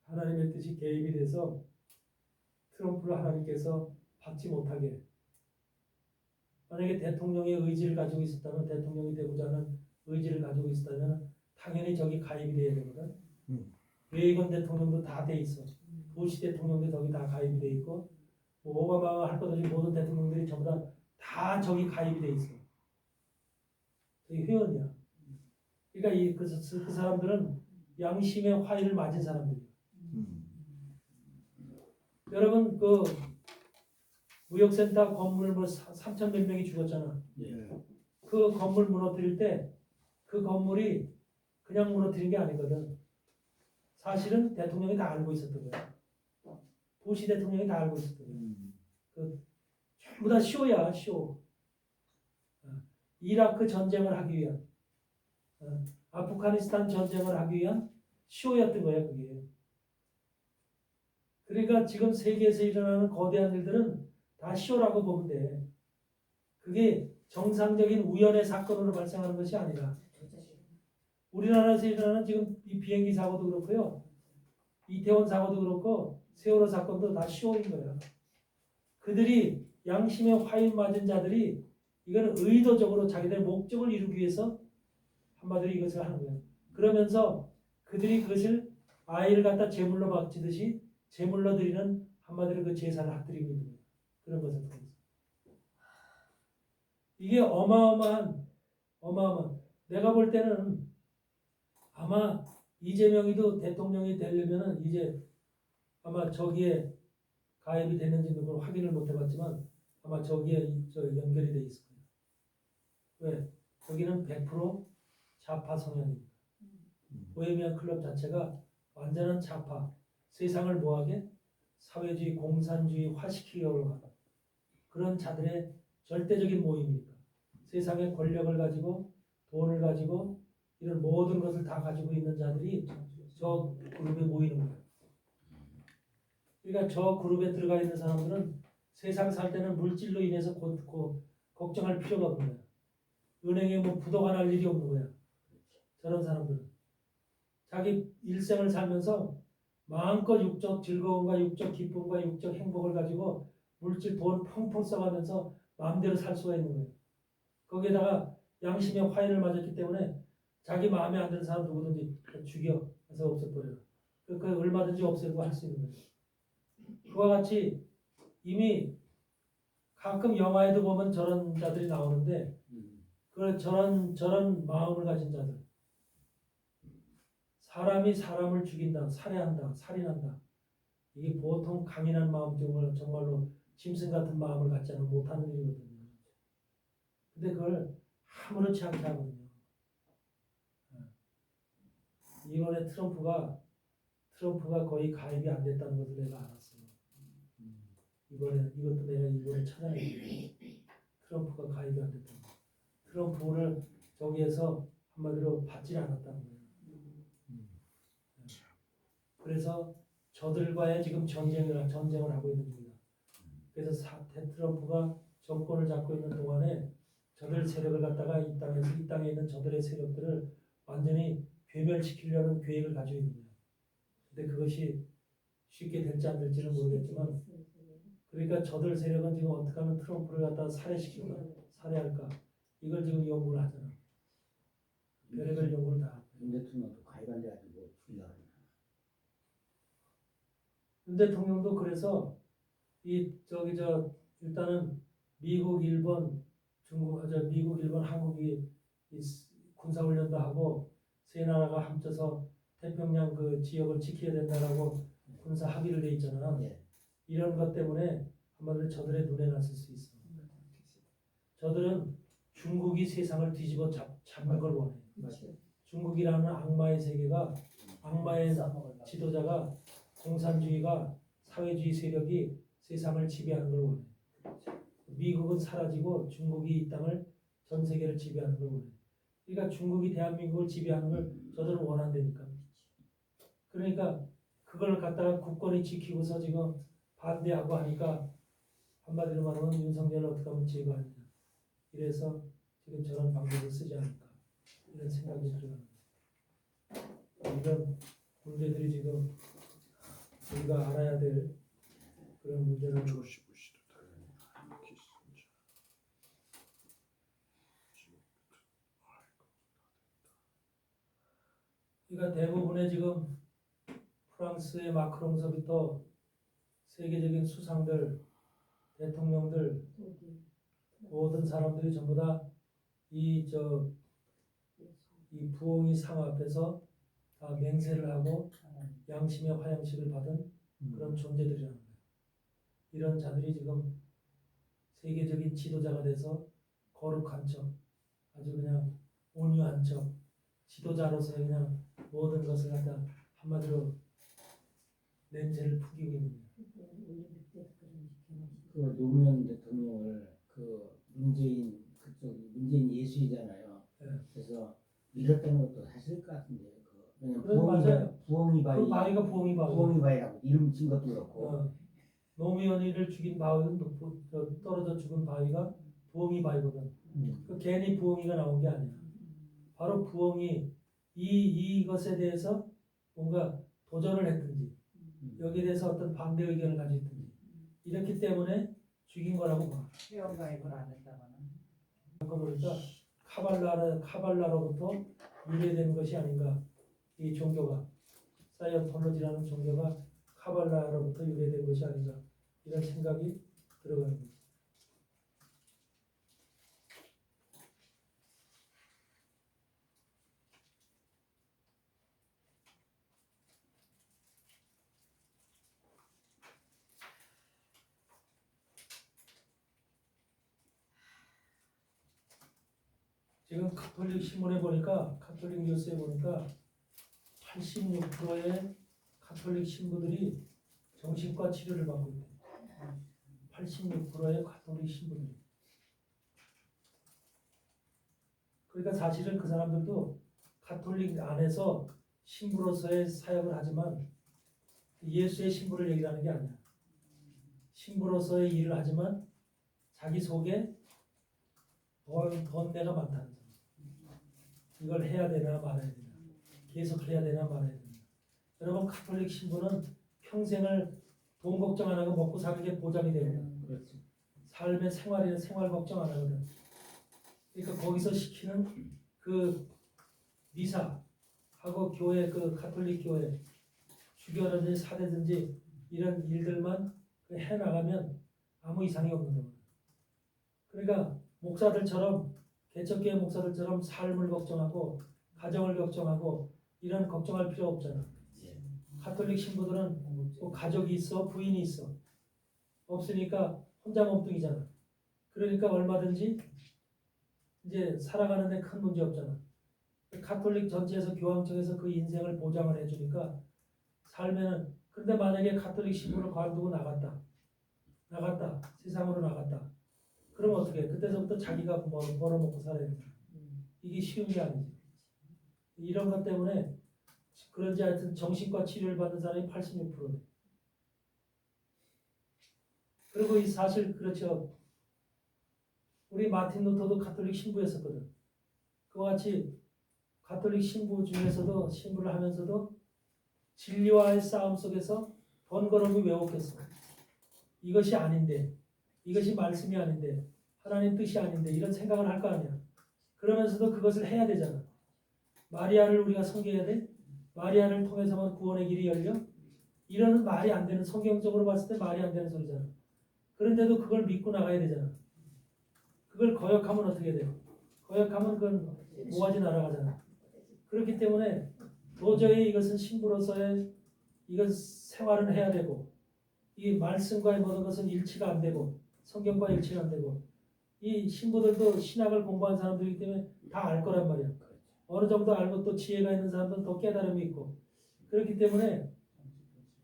하나님의 뜻이 개입이 돼서 트럼프를 하나님께서 받지 못하게. 만약에 대통령의 의지를 가지고 있었다면, 대통령이 되고자 하는 의지를 가지고 있었다면 당연히 저기 가입이 돼야 되거든. 레이건 대통령도 다 돼 있어. 부시 대통령도 저기 다 가입이 돼 있고, 뭐 오바마가 할 것 없이 모든 대통령들이 전부 다 저기 가입이 돼 있어. 저기 회원이야. 그러니까 그 사람들은 양심의 화인을 맞은 사람들이에요. 여러분 그 무역센터 건물 3천 몇 명이 죽었잖아. 그 건물 무너뜨릴 때 그 건물이 그냥 무너뜨린 게 아니거든. 사실은 대통령이 다 알고 있었던 거야. 부시 대통령이 다 알고 있었던 거야. 전부 다 쇼야, 쇼. 이라크 전쟁을 하기 위한, 아프가니스탄 전쟁을 하기 위한 쇼였던 거야, 그게. 그러니까 지금 세계에서 일어나는 거대한 일들은 다 쇼라고 보면 돼. 그게 정상적인 우연의 사건으로 발생하는 것이 아니라 우리나라에서 일어나는 지금 이 비행기 사고도 그렇고요. 이태원 사고도 그렇고 세월호 사건도 다 쇼인 거야. 그들이 양심의 화인 맞은 자들이 이거는 의도적으로 자기들 목적을 이루기 위해서 한마디로 이것을 하는 거예요. 그러면서 그들이 그것을 아이를 갖다 제물로 바치듯이 제물로 드리는 한마디로 그 제사를 핫드리고 있는 거예요. 그런 것을 통해서. 이게 어마어마한 내가 볼 때는 아마 이재명이도 대통령이 되려면은 이제 아마 저기에 가입이 됐는지는 그걸 확인을 못 해봤지만 아마 저기에 연결이 돼 있을 거예요. 왜? 저기는 100% 좌파 성향입니다. 보헤미안 클럽 자체가 완전한 좌파, 세상을 뭐하게? 사회주의, 공산주의 화시키려고 하는 그런 자들의 절대적인 모임이니까 세상의 권력을 가지고 돈을 가지고 이런 모든 것을 다 가지고 있는 자들이 저 그룹에 모이는 거예요. 그러니까 저 그룹에 들어가 있는 사람들은 세상 살 때는 물질로 인해서 걱정할 필요가 없는 거야. 은행에 뭐 부도가 날 일이 없는 거야. 저런 사람들은 자기 일생을 살면서 마음껏 육적 즐거움과 육적 기쁨과 육적 행복을 가지고 물질 돈 펑펑 써가면서 마음대로 살 수가 있는 거예요. 거기에다가 양심의 화인을 맞았기 때문에 자기 마음에 안 드는 사람 누구든지 죽여 해서 없애버려요. 그 얼마든지 없애고 할 수 있는 거예요. 그와 같이 이미 가끔 영화에도 보면 저런 자들이 나오는데 그 저런 마음을 가진 자들, 사람이 사람을 죽인다, 살해한다, 살인한다. 이게 보통 강인한 마음 정말로 짐승 같은 마음을 갖지 않으면 못하는 일이거든요. 근데 그걸 아무렇지 않게 하거든요. 이번에 트럼프가 거의 가입이 안 됐다는 것을 내가 알았어요. 이것도 내가 이번에 찾아냈어요. 트럼프가 가입이 안 됐다는 거. 트럼프를 저기에서 한마디로 받지 않았다는 거예요. 그래서 저들과의 지금 전쟁을 하고 있는 중이다. 그래서 트럼프가 정권을 잡고 있는 동안에 저들 세력을 갖다가 이 땅에 있는 저들의 세력들을 완전히 괴멸시키려는 계획을 가지고 있는 거예요. 근데 그것이 쉽게 될지 안 될지는 모르겠지만, 그러니까 저들 세력은 지금 어떻게 하면 트럼프를 갖다가 살해할까, 이걸 지금 연구를 하잖아. 별의별 연구를 다 하고. 윤 대통령도 가입안 돼가지고 죽이려고 하잖아. 윤 대통령도 그래서 일단은 미국, 일본, 한국이 군사훈련도 하고 세 나라가 합쳐서 태평양 그 지역을 지켜야 된다라고 군사 합의를 돼 있잖아. 예. 이런 것 때문에 한마디로 저들의 눈에 났을 수 있어. 저들은 중국이 세상을 뒤집어 잡는 걸 원해. 중국이라는 악마의 세계가, 악마의 지도자가, 공산주의가, 사회주의 세력이 세상을 지배하는 걸 원해. 미국은 사라지고 중국이 이 땅을, 전 세계를 지배하는 걸 원해. 그러니까 중국이 대한민국을 지배하는 걸 저들은 원한다니까. 그러니까 그걸 갖다가 국권이 지키고서 지금 반대하고 하니까 한마디로 말하면 윤석열을 어떻게 하면 제거하느냐. 이래서 지금 저런 방법을 쓰지 않을까. 이런 생각이 들어갑니다. 이런 문제들이 지금 우리가 알아야 될 그런 문제를 그러니까 대부분의 지금 프랑스의 마크롱서부터 세계적인 수상들, 대통령들, 모든 사람들이 전부 다 이 부엉이 상 앞에서 다 맹세를 하고 양심의 화양식을 받은 그런 존재들이라는 거예요. 이런 자들이 지금 세계적인 지도자가 돼서 거룩한 척, 아주 그냥 온유한 척, 지도자로서의 그냥 모든 것을 갖다 한마디로 냄새를 풍기고 있는 거예요. 그 노무현 대통령을 문재인 예수이잖아요. 네. 그래서 밀었다는 것도 사실일 것 같은데 맞아요. 부엉이 바위, 그 바위가 부엉이 바위. 부엉이 바위라고 이름 진 것도 그렇고. 노무현이를 죽인 바위는 떨어져 죽은 바위가 부엉이 바위거든. 그 괜히 부엉이가 나온 게 아니야. 바로 부엉이 이것에 대해서 뭔가 도전을 했든지 여기에 대해서 어떤 반대 의견을 가졌든지 이렇기 때문에 죽인 거라고 봐. 회원 가입을 안 했다거나. 아까 보니까 카발라로부터 유래된 것이 아닌가. 이 종교가 사이언톨로지라는 종교가 카발라로부터 유래된 것이 아닌가. 이런 생각이 들어가는 거죠. 지금 가톨릭 신문에 보니까, 가톨릭 뉴스에 보니까 86%의 가톨릭 신부들이 정신과 치료를 받고 있대요. 86%의 가톨릭 신부들이. 그러니까 사실은 그 사람들도 가톨릭 안에서 신부로서의 사역을 하지만 예수의 신부를 얘기하는 게 아니야. 신부로서의 일을 하지만 자기 속에 번뇌가 많다는 점. 이걸 해야 되나 말아야 되나, 계속 해야 되나 말아야 되나. 여러분, 가톨릭 신부는 평생을 돈 걱정 안 하고 먹고 사는 게 보장이 됩니다. 그렇죠. 삶의 생활 걱정 안 하거든. 그러니까 거기서 시키는 그 미사하고 교회, 그 가톨릭 교회 주교든지 사대든지 이런 일들만 해 나가면 아무 이상이 없는 겁니다. 그러니까 목사들처럼, 개척교회 목사들처럼 삶을 걱정하고 가정을 걱정하고 이런 걱정할 필요 없잖아. 가톨릭 신부들은 뭐 가족이 있어, 부인이 있어. 없으니까 혼자 몸뚱이잖아. 그러니까 얼마든지 이제 살아가는데 큰 문제 없잖아. 가톨릭 전체에서 교황청에서 그 인생을 보장을 해주니까 살면은. 근데 만약에 가톨릭 신부를 관두고 나갔다, 세상으로 나갔다. 그럼 어떻게 해? 그때서부터 자기가 뭐 벌어먹고 살아야 되잖아. 이게 쉬운 게 아니지. 이런 것 때문에 그런지 하여튼 정신과 치료를 받는 사람이 86%래. 그리고 이 사실 그렇죠. 우리 마틴 루터도 가톨릭 신부였었거든. 그와 같이 가톨릭 신부 중에서도 신부를 하면서도 진리와의 싸움 속에서 번거로움이 왜곡했어. 이것이 아닌데, 이것이 말씀이 아닌데, 하나님 뜻이 아닌데 이런 생각을 할 거 아니야. 그러면서도 그것을 해야 되잖아. 마리아를 우리가 섬겨야 돼? 마리아를 통해서만 구원의 길이 열려? 이런 말이 안 되는, 성경적으로 봤을 때 말이 안 되는 소리잖아. 그런데도 그걸 믿고 나가야 되잖아. 그걸 거역하면 어떻게 돼요? 거역하면 그건 모가지 날아가잖아. 그렇기 때문에 도저히 이것은 신부로서의 이건 생활은 해야 되고, 이 말씀과의 모든 것은 일치가 안 되고, 성경과 일치가 안 되고, 이 신부들도 신학을 공부한 사람들이기 때문에 다 알 거란 말이야. 어느 정도 알고 또 지혜가 있는 사람들은 더 깨달음이 있고, 그렇기 때문에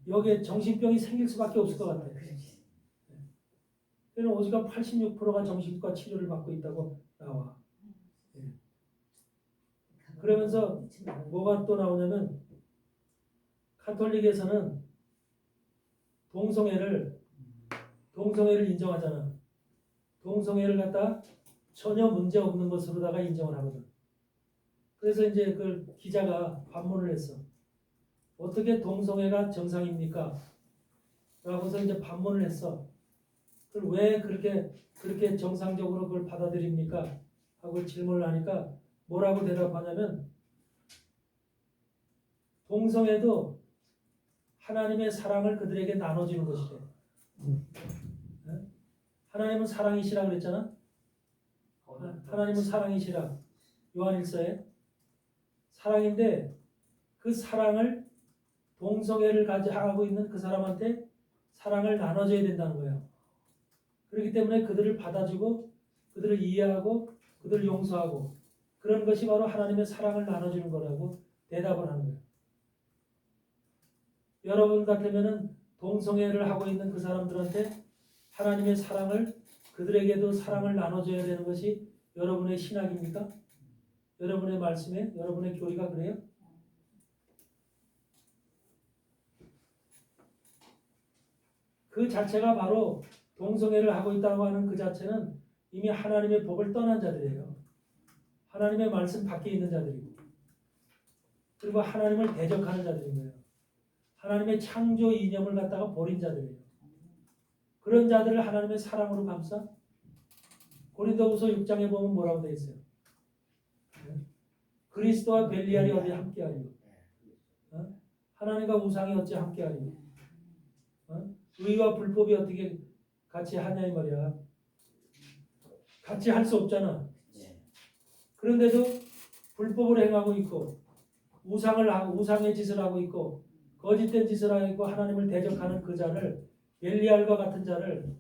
여기에 정신병이 생길 수밖에 없을 것 같아요. 그래서 오지간 86%가 정신과 치료를 받고 있다고 나와. 그러면서 뭐가 또 나오냐면 가톨릭에서는 동성애를 인정하잖아. 동성애를 갖다 전혀 문제 없는 것으로다가 인정을 하거든. 그래서 이제 그 기자가 반문을 했어. 어떻게 동성애가 정상입니까? 라고서 이제 반문을 했어. 그걸 왜 그렇게 정상적으로 그걸 받아들입니까? 하고 질문을 하니까 뭐라고 대답하냐면, 동성애도 하나님의 사랑을 그들에게 나눠주는 것이래. 하나님은 사랑이시라 그랬잖아. 하나님은 사랑이시라. 요한일서에 사랑인데 그 사랑을 동성애를 가지고 있는 그 사람한테 사랑을 나눠줘야 된다는 거야. 그렇기 때문에 그들을 받아주고 그들을 이해하고 그들을 용서하고 그런 것이 바로 하나님의 사랑을 나눠주는 거라고 대답을 하는 거예요. 여러분 같으면은 동성애를 하고 있는 그 사람들한테 하나님의 사랑을, 그들에게도 사랑을 나눠줘야 되는 것이 여러분의 신학입니까? 여러분의 말씀에, 여러분의 교리가 그래요? 그 자체가 바로 동성애를 하고 있다고 하는 그 자체는 이미 하나님의 법을 떠난 자들이에요. 하나님의 말씀 밖에 있는 자들이고, 그리고 하나님을 대적하는 자들인 거예요. 하나님의 창조 이념을 갖다가 버린 자들이에요. 그런 자들을 하나님의 사랑으로 감싸? 고린도후서 6장에 보면 뭐라고 되어 있어요? 그리스도와 벨리알이 어디 함께하리요? 하나님과 우상이 어찌 함께하리요? 의와 불법이 어떻게 같이 하냐 이 말이야. 같이 할 수 없잖아. 그런데도 불법을 행하고 있고 우상의 짓을 하고 있고 거짓된 짓을 하고 있고 하나님을 대적하는 그 자를, 벨리알과 같은 자를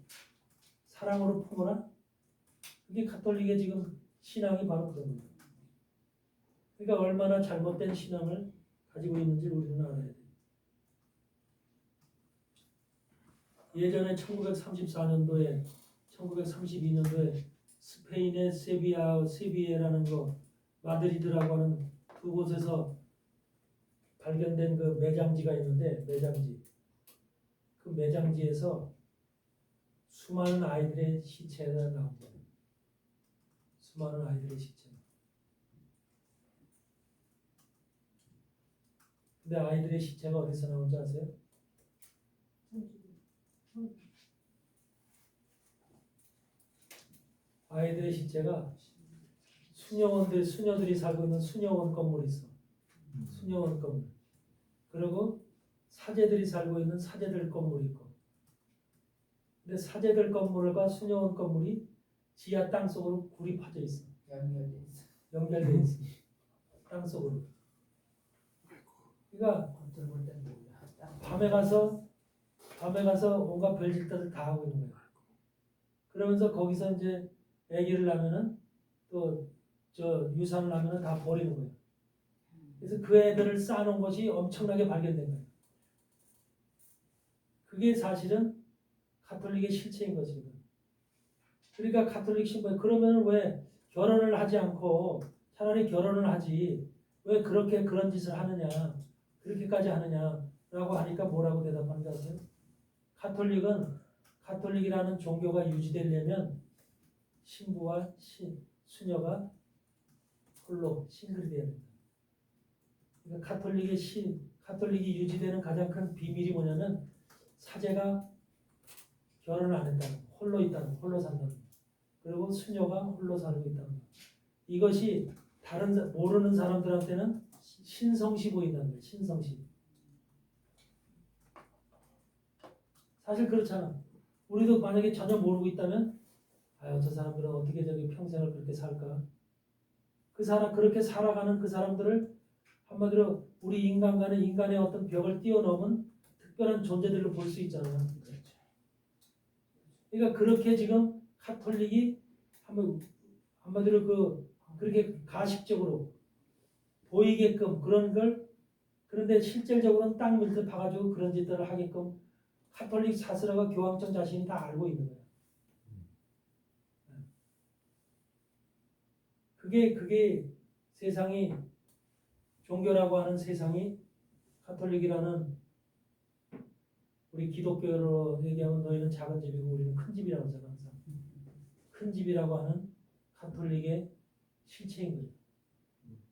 사랑으로 품어라? 그게 가톨릭의 지금 신앙이 바로 그런 거예요. 그러니까 얼마나 잘못된 신앙을 가지고 있는지 우리는 알아야 돼요. 예전에 1934년도에 1932년도에 스페인의 세비야라는 거, 마드리드라고 하는 두 곳에서 발견된 그 매장지가 있는데 그 매장지에서 수많은 아이들의 시체가 나옵니다. 수많은 아이들의 시체. 근데 아이들의 시체가 어디서 나온지 아세요? 아이들의 시체가 수녀들이 살고 있는 수녀원 건물이 있어. 수녀원 건물. 그리고 사제들이 살고 있는 사제들 건물이 있고. 근데 사제들 건물과 수녀원 건물이 지하 땅 속으로 굴이 파져 있어. 연결돼 있어. 연결돼 있어. 땅 속으로. 그러니까 겉으로 볼 때는 몰라. 밤에 가서 온갖 별짓들을 다 하고 있는 거야. 그러면서 거기서 이제 아기를 낳으면은 또 저 유산을 하면은 다 버리는 거예요. 그래서 그 애들을 쌓아놓은 것이 엄청나게 발견된 거예요. 그게 사실은 가톨릭의 실체인 거지. 그러니까 가톨릭 신부 그러면 왜 결혼을 하지 않고 차라리 결혼을 하지 왜 그렇게 그런 짓을 하느냐 그렇게까지 하느냐라고 하니까 뭐라고 대답하는지 아세요? 가톨릭이라는 종교가 유지되려면 신부와 수녀가 홀로 싱글이 돼야 된다. 그러니까 가톨릭이 유지되는 가장 큰 비밀이 뭐냐면 사제가 결혼을 안 했다는 거, 홀로 산다는 거. 그리고 수녀가 홀로 살고 있다는 거. 이것이 모르는 사람들한테는 신성시 보인다는 거예요. 신성시. 사실 그렇잖아. 우리도 만약에 전혀 모르고 있다면 아유 저 사람들은 어떻게 저기 평생을 그렇게 살까? 그렇게 살아가는 그 사람들을 한마디로 우리 인간과는 인간의 어떤 벽을 뛰어넘은 특별한 존재들로 볼 수 있잖아요. 그렇죠. 그러니까 그렇게 지금 가톨릭이 한마디로 그렇게 가식적으로 보이게끔 그런 걸 그런데 실질적으로는 땅 밑을 파가지고 그런 짓들을 하게끔 가톨릭 사슬하고 교황청 자신이 다 알고 있는 거예요. 그게 세상이 종교라고 하는 세상이 가톨릭이라는 우리 기독교로 얘기하면 너희는 작은 집이고 우리는 큰 집이라고 하잖아 항상. 큰 집이라고 하는 가톨릭의 실체인 거죠.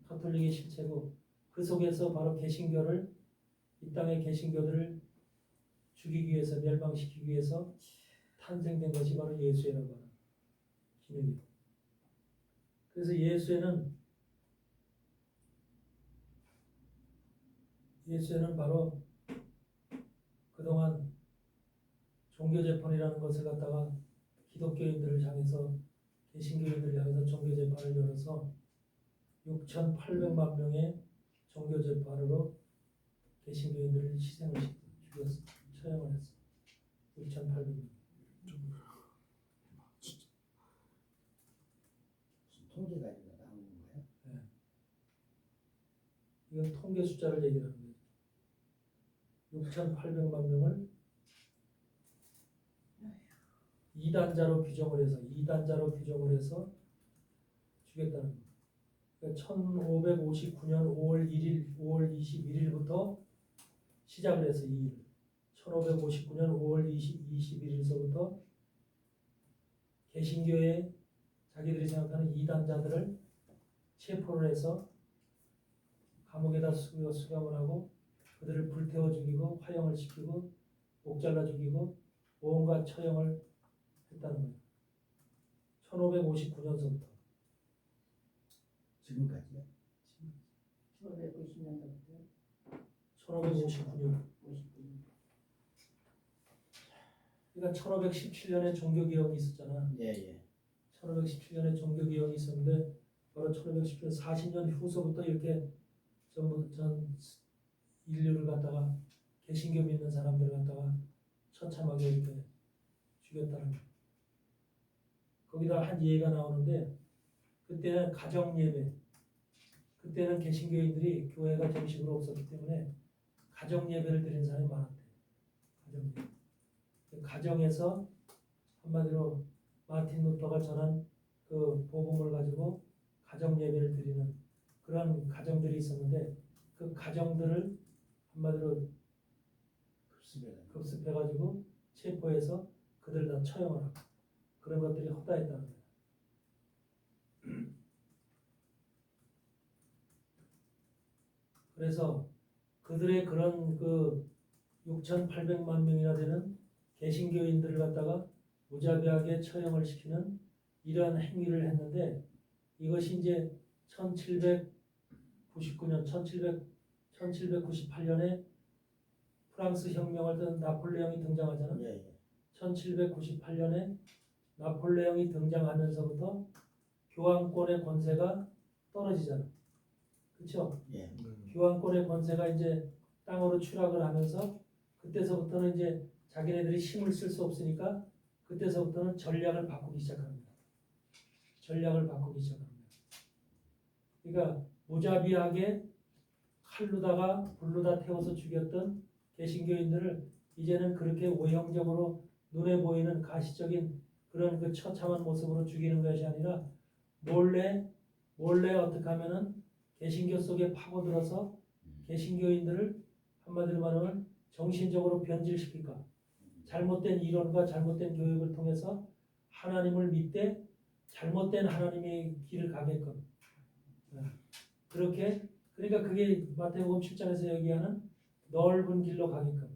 가톨릭의 실체고 그 속에서 바로 개신교를 이 땅의 개신교들을 죽이기 위해서 멸망시키기 위해서 탄생된 것이 바로 예수회라고 하는 기능이에요. 그래서 예수회는 바로 그동안 종교재판이라는 것을 갖다가 기독교인들을 향해서 개신교인들을 향해서 종교재판을 열어서 6,800만 명의 종교재판으로 개신교인들을 희생을 죽였어. 처형을 했어. 6,800명. 통계가 이거 나오는 거예요? 네. 이건 통계 숫자를 얘기하는 거예요. 6,800만 명을 이단자로 규정을 해서 죽였다는 거예요. 그러니까 1559년 5월 21일부터 시작을 해서 이 일을 1559년 5월 21일서부터 개신교의 자기들이 생각하는 이단자들을 체포를 해서 감옥에다 수감을 하고 그들을 불태워 죽이고 화형을 시키고 목 잘라 죽이고 온갖 처형을 했다는 거예요. 1559년서부터 지금까지요? 1550년도부터 1559년. 59년. 그러니까 1517년에 종교개혁이 있었잖아. 예. 1517년에 종교개혁이 있었는데 바로 1517년 40년 후서부터 이렇게 전부 전 인류를 갖다가 개신교 믿는 사람들을 갖다가 처참하게 이렇게 죽였다는 거예요. 거기다 한 예가 나오는데 그때는 가정 예배, 그때는 개신교인들이 교회가 정식으로 없었기 때문에 가정 예배를 드리는 사람이 많았대. 가정 예배. 가정에서 한마디로 마틴 루터가 전한 그 복음을 가지고 가정 예배를 드리는 그런 가정들이 있었는데 그 가정들을 한마디로 급습해가지고 체포해서 그들 다 처형을 하고 그런 것들이 허다했다는 거예요. 그래서 그들의 그런 그 6,800만 명이나 되는 개신교인들을 갖다가 무자비하게 처형을 시키는 이러한 행위를 했는데 이것이 이제 1799년, 1798년에 프랑스 혁명을 든 나폴레옹이 등장하잖아. 예, 예. 1798년에 나폴레옹이 등장하면서부터 교황권의 권세가 떨어지잖아. 그렇죠? 예. 교황권의 권세가 이제 땅으로 추락을 하면서 그때서부터는 이제 자기네들이 힘을 쓸 수 없으니까 그때서부터는 전략을 바꾸기 시작합니다. 전략을 바꾸기 시작합니다. 그러니까 무자비하게 칼로다가 불로다 태워서 죽였던 개신교인들을 이제는 그렇게 외형적으로 눈에 보이는 가시적인 그런 그 처참한 모습으로 죽이는 것이 아니라 몰래 어떻게 하면은 개신교 속에 파고들어서 개신교인들을 한마디로 말하면 정신적으로 변질시킬까? 잘못된 이론과 잘못된 교육을 통해서 하나님을 믿되 잘못된 하나님의 길을 가게끔 그렇게 그러니까 그게 마태복음 7장에서 얘기하는 넓은 길로 가게끔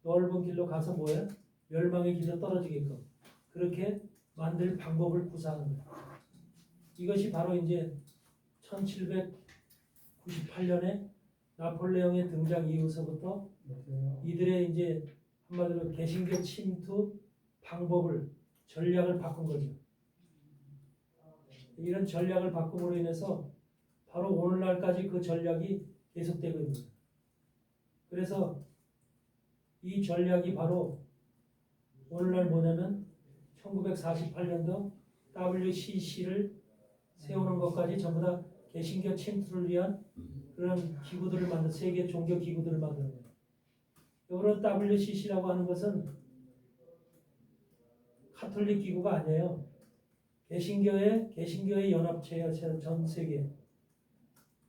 넓은 길로 가서 뭐예요? 멸망의 길로 떨어지게끔 그렇게 만들 방법을 구사하는 거예요. 이것이 바로 이제 1798년에 나폴레옹의 등장 이후서부터 이들의 이제 한마디로 개신교 침투 방법을 전략을 바꾼 거죠. 이런 전략을 바꿈으로 인해서 바로 오늘날까지 그 전략이 계속되고 있는 거예요. 그래서 이 전략이 바로 오늘날 뭐냐면 1948년도 WCC를 세우는 것까지 전부 다 개신교 침투를 위한 그런 기구들을 만든 세계 종교 기구들을 만드는 거예요. 이런 WCC라고 하는 것은 카톨릭 기구가 아니에요. 개신교의 연합체예요. 전 세계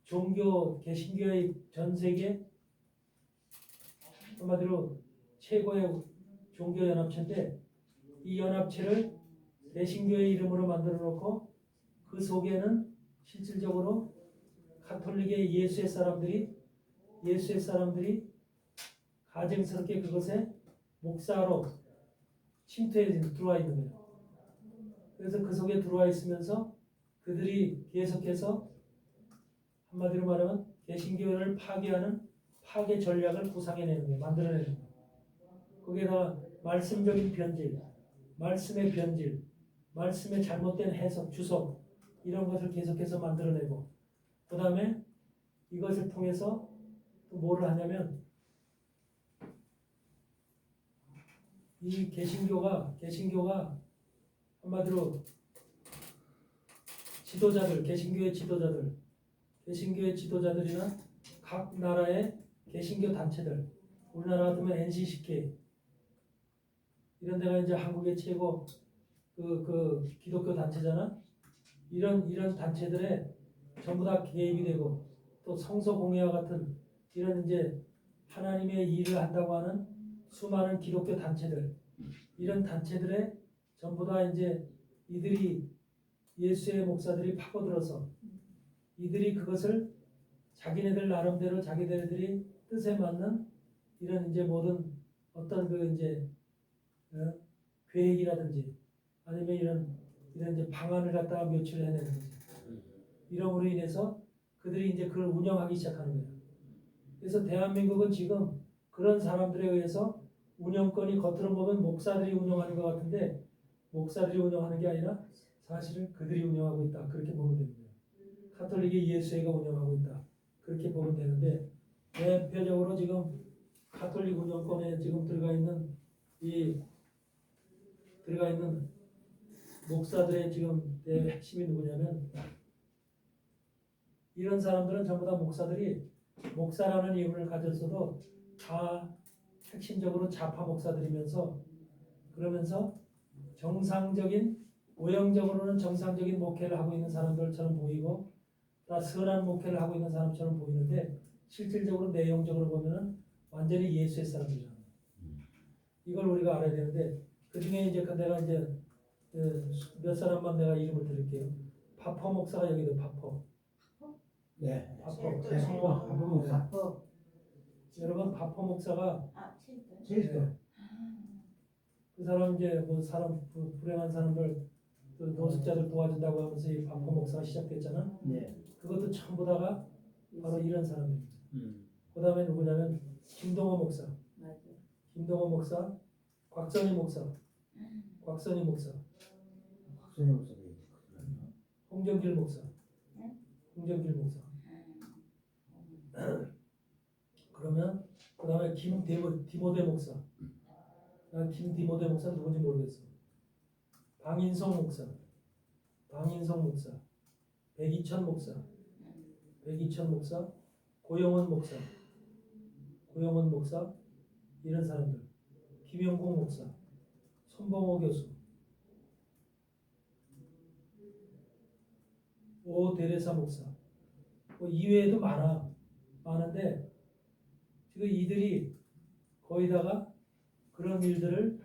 종교 개신교의 전 세계 한마디로 최고의 종교 연합체인데 이 연합체를 개신교의 이름으로 만들어 놓고 그 속에는 실질적으로 가톨릭의 예수의 사람들이 가증스럽게 그것에 목사로 침투해 들어와 있는 거예요. 그래서 그 속에 들어와 있으면서 그들이 계속해서 한마디로 말하면 개신교를 파괴하는 파괴 전략을 구상해내는 거예요. 만들어내는 거예요. 거기에다가 말씀적인 변질, 말씀의 변질, 말씀의 잘못된 해석, 주석 이런 것을 계속해서 만들어내고 그 다음에 이것을 통해서 또 뭐를 하냐면 이 개신교가 한마디로 지도자들, 개신교의 지도자들이나 각 나라의 개신교 단체들, 우리나라 같으면 NCCK 이런 데가 이제 한국의 최고 그 기독교 단체잖아. 이런 단체들에 전부 다 개입이 되고 또 성서공회와 같은 이런 이제 하나님의 일을 한다고 하는 수많은 기독교 단체들 이런 단체들에 전부 다 이제 이들이 예수의 목사들이 파고들어서 이들이 그것을 자기네들 나름대로 자기네들이 뜻에 맞는 이런 이제 모든 어떤 그 이제 계획이라든지 아니면 이런 이제 방안을 갖다가 묘출해내는 거죠. 이러므로 인해서 그들이 이제 그걸 운영하기 시작하는 거예요. 그래서 대한민국은 지금 그런 사람들에 의해서 운영권이 겉으로 보면 목사들이 운영하는 것 같은데 목사들이 운영하는 게 아니라 사실은 그들이 운영하고 있다. 그렇게 보면 됩니다. 가톨릭의 예수회가 운영하고 있다. 그렇게 보면 되는데 대표적으로 지금 가톨릭 운영권에 지금 들어가 있는 목사들의 지금 핵심이 누구냐면 이런 사람들은 전부 다 목사들이 목사라는 이름을 가졌어도 다 핵심적으로 좌파 목사들이면서 그러면서 정상적인 외형적으로는 정상적인 목회를 하고 있는 사람들처럼 보이고 다 선한 목회를 하고 있는 사람처럼 보이는데 실질적으로 내용적으로 보면은 완전히 예수의 사람들이잖아요. 이걸 우리가 알아야 되는데 그 중에 이제 내가 이제 몇 사람만 내가 이름을 드릴게요. 파퍼 목사가 여기도 파퍼. 네. 파퍼. 파퍼 목사. 여러분 파퍼 목사가 제일도. 네. 그 사람 이제 뭐 사람 불행한 사람들 또 노숙자들 도와준다고 하면서 이 파퍼 목사가 시작됐잖아. 네. 그것도 전부 다가 바로 이런 사람들입니다. 그 다음에 누구냐면 김동호 목사, 맞아. 김동호 목사, 곽선희 목사, 곽선희 목사, 박선희 목사가 홍정길 목사, 홍정길 목사. 그러면 그 다음에 디모데 목사. 난 김디모데 목사 누군지 모르겠어. 방인성 목사, 방인성 목사, 백이천 목사, 백이천 목사, 고영원 목사, 고영원 목사 이런 사람들. 김영국 목사, 손봉호 교수, 오대레사 목사. 뭐 이외에도 많은데 지금 이들이 거의다가 그런 일들을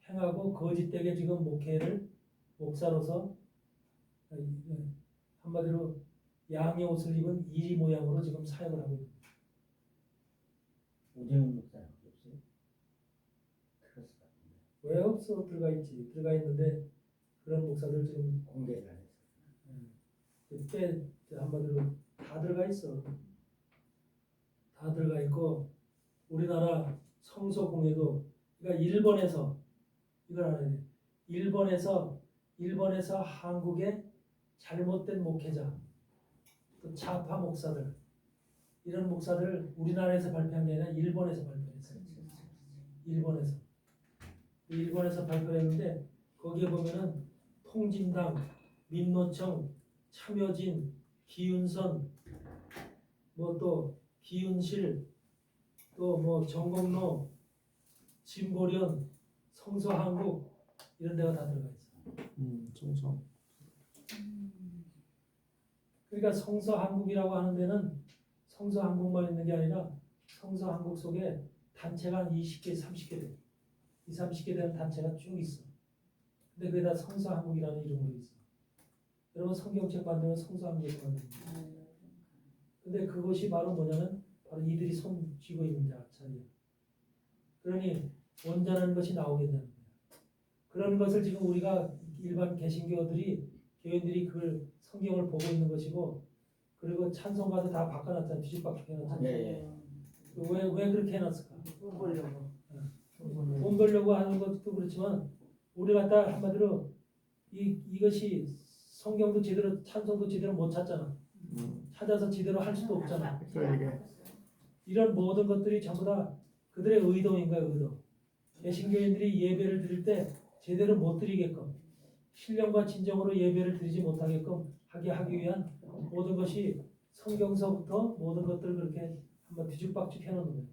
행하고 거짓되게 지금 목사로서 한마디로 양의 옷을 입은 이리 모양으로 지금 사역을 하고 있습니다. 오재훈 목사 없어요? 들었을 것 같은데. 왜 없어? 들어가 있지. 들어가 있는데 그런 목사들 지금 공개를 안 했어요. 그때 한마디로 다 들어가 있어. 다 들어가 있고 우리나라 성소공회도 그러니까 일본에서 이걸 알아야 돼. 일본에서 한국의 잘못된 목회자, 또 좌파 목사들 이런 목사들을 우리나라에서 발표한 게 아니라 일본에서 발표했어요. 일본에서 발표했는데 거기에 보면은 통진당, 민노청, 참여진, 기윤선, 뭐 또 기윤실, 또 뭐 정곡로, 진보련, 성서한국 이런 데가 다 들어가 있어. 정성. 그러니까 성서한국이라고 하는 데는 성서한국만 있는 게 아니라 성서한국 속에 단체가 한 20개, 30개 돼. 20, 30개 되는 단체가 쭉 있어. 근데 그게 다 성서한국이라는 이름으로 있어. 여러분 성경책 만들면 성서한국에서 만듭니다. 근데 그것이 바로 뭐냐면 바로 이들이 손 쥐고 있는 자리야. 그러니 온전한 것이 나오게 되는 거야. 그런 것을 지금 우리가 일반 교인들이 그걸 성경을 보고 있는 것이고 그리고 찬송가도 다 바꿔놨잖아. 뒤집박죽 해놨잖아. 네. 왜 그렇게 해놨을까? 돈 벌려고. 돈 벌려고 하는 것도 그렇지만 우리 갖다 한마디로 이것이 성경도 제대로 찬송도 제대로 못 찾잖아. 찾아서 제대로 할 수도 없잖아. 그러니까 이게 이런 모든 것들이 전부 다 그들의 의도인 거야. 의도. 개신교인들이 예배를 드릴 때 제대로 못 드리게끔 신령과 진정으로 예배를 드리지 못하게끔 하기 위한 모든 것이 성경서부터 모든 것들을 그렇게 한번 뒤죽박죽 해놓는 거예요.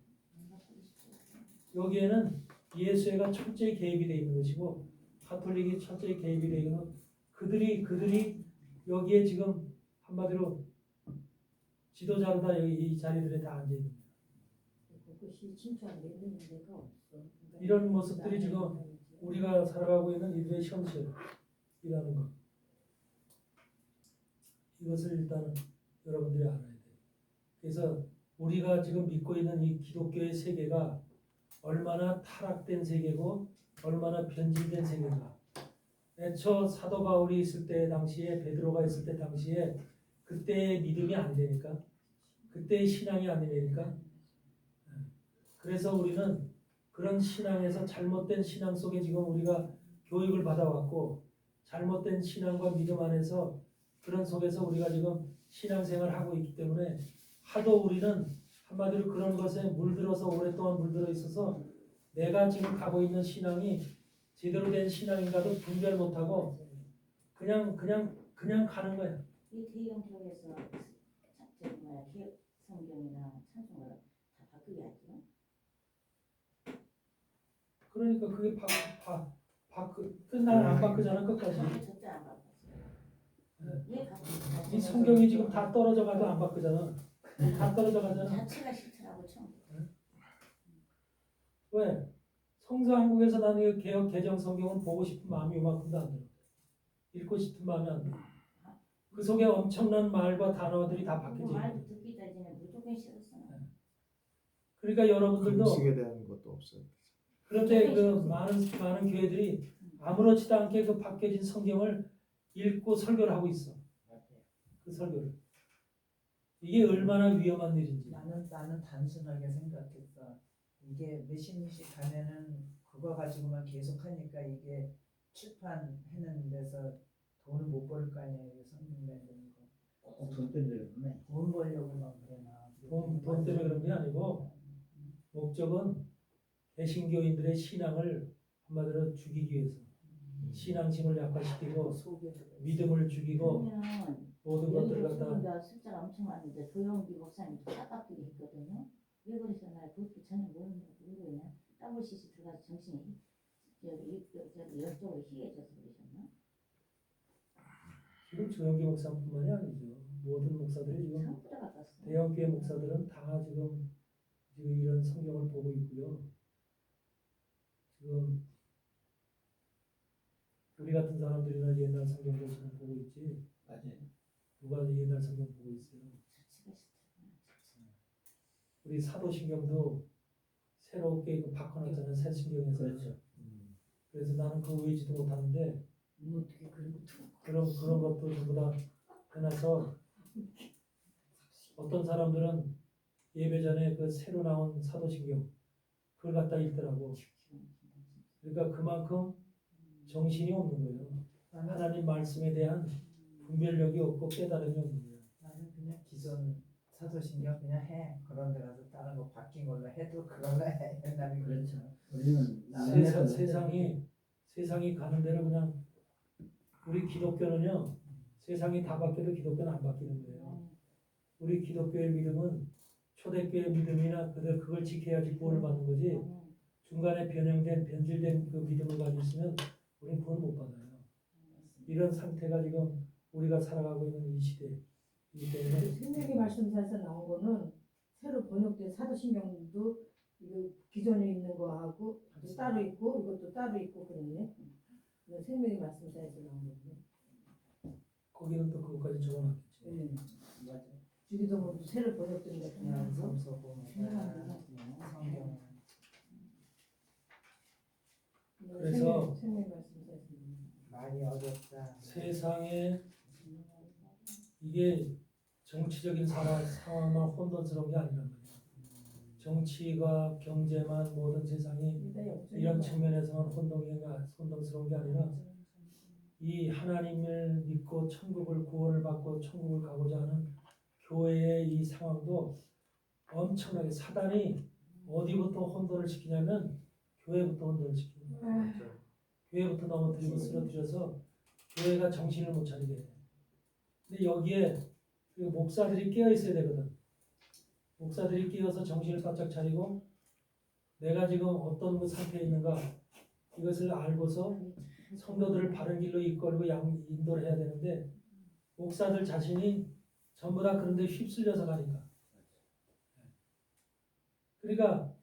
여기에는 예수회가 철저히 개입이 되어 있는 것이고 가톨릭이 철저히 개입이 되어 있는 그들이 여기에 지금 한마디로 지도자로 다 여기 이 자리들에 다 앉아 있는 거예요. 그것이 침투하게 되는 데가 없어. 이런 모습들이 지금 우리가 살아가고 있는 이들의 현실이라는 것. 이것을 일단은 여러분들이 알아야 돼요. 그래서 우리가 지금 믿고 있는 이 기독교의 세계가 얼마나 타락된 세계고 얼마나 변질된 세계인가. 애초 사도 바울이 있을 때 당시에 베드로가 있을 때 당시에 그때의 믿음이 안 되니까 그때의 신앙이 안 되니까 그래서 우리는 그런 신앙에서 잘못된 신앙 속에 지금 우리가 교육을 받아왔고 잘못된 신앙과 믿음 안에서 그런 속에서 우리가 지금 신앙생활을 하고 있기 때문에 하도 우리는 한마디로 그런 것에 물들어서 오랫동안 물들어 있어서 내가 지금 가고 있는 신앙이 제대로 된 신앙인가도 분별 못하고 그냥 가는 거야. 이 대형교회에서 기획 성경이나 찬송가를 다 바꾸게 하죠. 그러니까 그게 끝나면 안 바꾸잖아 끝까지. 절대 안 바꿨어요. 왜 갖고 이 성경이 지금 다 떨어져 가도 안 바꾸잖아. 다 떨어져 가잖아. 자체가 싫더라고 처음. 왜? 성서 한국에서 나는 이 개혁 개정 성경은 보고 싶은 마음이 이만큼도 안 들어. 읽고 싶은 마음이 안 들어. 그 속에 엄청난 말과 단어들이 다 바뀌지. 말 듣기 전에 무조건 싫었어. 그러니까 여러분들도 금식에 대한 것도 없어요. 그런데 그 많은 교회들이 아무렇지도 않게 그 바뀌어진 성경을 읽고 설교를 하고 있어. 그 설교를. 이게 얼마나 위험한 일인지. 나는 단순하게 생각했어. 이게 몇십년씩 가면은 그거 가지고만 계속하니까 이게 출판하는 데서 돈을 못 벌 거 아니에요. 성경 만드는 거. 돈 때문에 그러네. 돈 벌려고만 그러나. 돈 때문에 그런 게 아니고 목적은 개신교인들의 신앙을 한마디로 죽이기 위해서 신앙심을 약화시키고 믿음을 죽이고 그러면 모든 것들을 갖다 여기가 숫자가 엄청 많은데 조영기 목사님도 깜빡하게 했거든요. 왜 그래서 나 그것도 전혀 모르겠냐. WCC 들어가서 정신이 저기 이쪽으로 희해져서 그러셨나? 지금 조영기 목사뿐만이 아니죠. 모든 목사들이 지금 전부 다 바꿨어. 대형교회 목사들은 다 지금 이런 성경을 보고 있고요. 지금 우리 같은 사람들이나 옛날 성경을 잘 보고 있지. 맞아요. 누가 옛날 성경 보고 있어요. 자체가 싫더라. 우리 사도신경도 새롭게 바꿔놨잖아요. 새 신경에서. 그렇죠. 그래서 나는 그거 외지도 못하는데 뭐 어떻게 그런 것도 그런 것도 전부 다 해놔서 어떤 사람들은 예배 전에 그 새로 나온 사도신경 그걸 갖다 읽더라고. 그러니까 그만큼 정신이 없는 거예요. 하나님 말씀에 대한 분별력이 없고 깨달음이 없는 거예요. 나는 그냥 기존 사도신경 그냥 해. 그런 데 가서 다른 거 바뀐 걸로 해도 그걸로 해. 나는 그렇죠. 우리는 세상이 가는 대로 그냥 우리 기독교는요. 세상이 다 바뀌어도 기독교는 안 바뀌는 거예요. 우리 기독교의 믿음은 초대교회 믿음이나 그걸 지켜야지 구원을 받는 거지. 중간에 변질된 그 믿음을 가지고 있으면 우리는 구원 못 받아요. 이런 상태가 지금 우리가 살아가고 있는 이 시대이기 때문에 생명의 말씀사에서 나온 거는 새로 번역된 사도신경도 이거 기존에 있는 거하고 따로 있고 이것도 따로 있고 그랬네. 이건 생명의 말씀사에서 나온 건데. 거기는 또 그것까지 적어놨겠죠. 맞아. 주기도문도 새로 번역된 거 그냥 나온 거. 성서고 성경. 그래서 생명의 말씀사에서 말이 어렵다. 세상에 이게 정치적인 상황만 혼돈스러운 게 아니란 말이에요. 정치가 경제만 모든 세상이 이런 측면에서만 혼돈스러운 게 아니라 이 하나님을 믿고 천국을 구원을 받고 천국을 가고자 하는 교회의 이 상황도 엄청나게 사단이 어디부터 혼돈을 시키냐면 교회부터 혼돈을 시킵니다. 교회부터 넘어뜨리고 쓰러뜨려서 교회가 정신을 못 차리게 해요. 근데 여기에 목사들이 깨어 있어야 되거든. 목사들이 깨어서 정신을 바짝 차리고 내가 지금 어떤 그 상태에 있는가 이것을 알고서 성도들을 바른 길로 이끌고 인도를 해야 되는데 목사들 자신이 전부 다 그런 데 휩쓸려서 가니까. 그러니까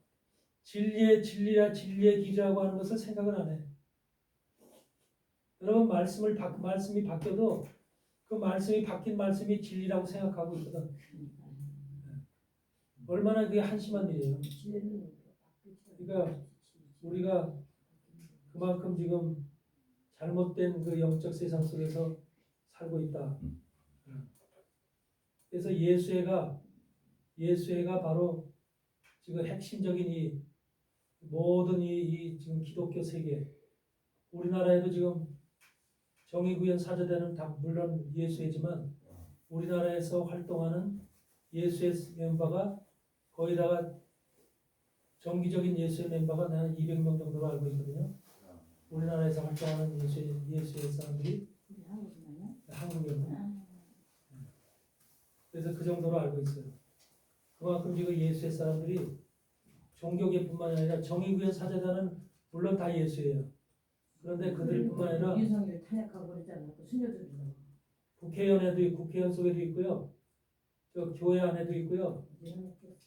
진리의 길이라고 하는 것을 생각을 안 해. 여러분 말씀이 바뀌어도 그 말씀이 바뀐 말씀이 진리라고 생각하고 있거든. 얼마나 그게 한심한 일이에요. 그러니까 우리가 그만큼 지금 잘못된 그 영적 세상 속에서 살고 있다. 그래서 예수회가 바로 지금 핵심적인 이 모든 이 지금 기독교 세계 우리나라에도 지금 정의구현 사제대는 다 물론 예수회지만 우리나라에서 활동하는 예수회 멤버가 거의 다가 정기적인 예수회 멤버가 한 200명 정도로 알고 있거든요. 우리나라에서 활동하는 예수회 사람들이 한국에는 그래서 그 정도로 알고 있어요. 그만큼 지금 예수회 사람들이 종교계뿐만 아니라 정의구현 사제단은 물론 다 예수예요. 그런데 그들뿐만 아니라 윤석열 탄핵하고 그랬잖아. 그 수녀들이 국회의원에도 국회의원 속에도 있고요. 저 교회 안에도 있고요.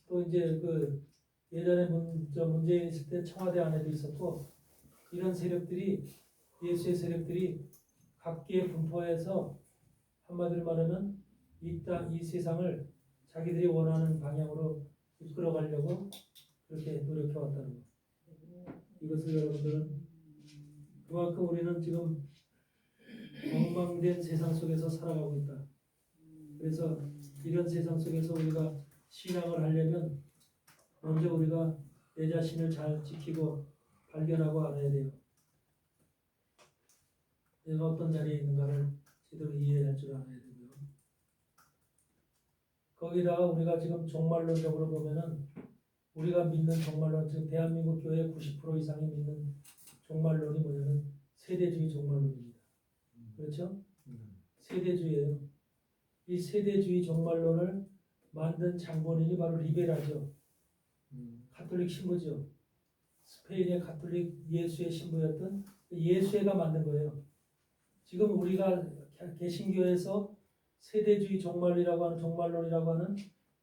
또 이제 그 예전에 문재인 있을 때 청와대 안에도 있었고 이런 세력들이 예수의 세력들이 각기에 분포해서 한마디로 말하면 이 세상을 자기들이 원하는 방향으로 이끌어 가려고 그렇게 노력해 왔다는 거. 이것을 여러분들은 그만큼 우리는 지금 엉망된 세상 속에서 살아가고 있다. 그래서 이런 세상 속에서 우리가 신앙을 하려면 먼저 우리가 내 자신을 잘 지키고 발견하고 알아야 돼요. 내가 어떤 자리에 있는가를 제대로 이해할 줄 알아야 되고요. 거기다가 우리가 지금 종말론적으로 보면은 우리가 믿는 종말론, 지금 대한민국 교회 90% 이상이 믿는 종말론이 뭐냐면 세대주의 종말론입니다. 그렇죠? 세대주의예요. 이 세대주의 종말론을 만든 장본인이 바로 리베라죠. 가톨릭 신부죠. 스페인의 가톨릭 예수회 신부였던 예수회가 만든 거예요. 지금 우리가 개신교에서 세대주의 종말론이라고 하는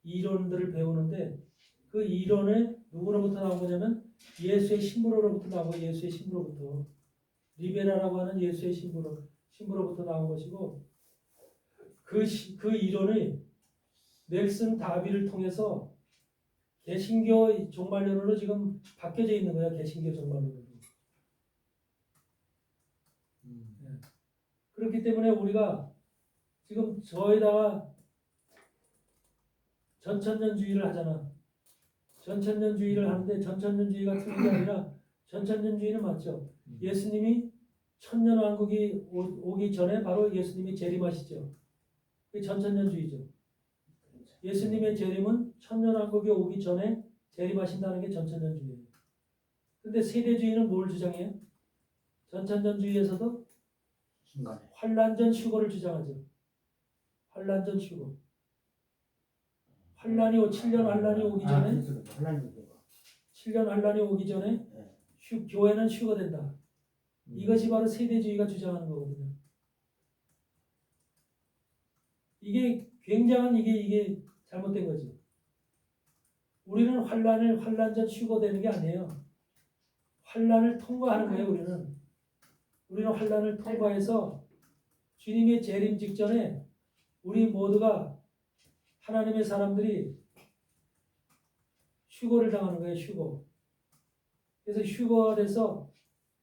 이론들을 배우는데 그 이론에 누구로부터 나온 거냐면 예수의 신부로부터 나온 거예요. 예수의 신부로부터. 리베라라고 하는 예수의 신부로부터 나온 것이고 그 이론이 넬슨 다비를 통해서 개신교 종말론으로 지금 바뀌어져 있는 거예요. 개신교 종말론으로. 네. 그렇기 때문에 우리가 지금 저에다가 전천년주의를 하잖아. 전천년주의를 하는데 전천년주의가 틀린 게 아니라 전천년주의는 맞죠. 예수님이 천년왕국이 오기 전에 바로 예수님이 재림하시죠. 그게 전천년주의죠. 예수님의 재림은 천년왕국이 오기 전에 재림하신다는 게 전천년주의예요. 근데 세대주의는 뭘 주장해요? 전천년주의에서도 환란전 휴거를 주장하죠. 환란전 휴거. 7년 환란이 오기 전에 7년 환란이 오기 전에 교회는 휴거된다. 이것이 바로 세대주의가 주장하는 거거든요. 이게 굉장한 이게 잘못된 거죠. 우리는 환란전 휴거되는 게 아니에요. 환란을 통과하는 거예요. 우리는 환란을 통과해서 주님의 재림 직전에 우리 모두가 하나님의 사람들이 휴거를 당하는 거예요. 휴거. 그래서 휴거가 돼서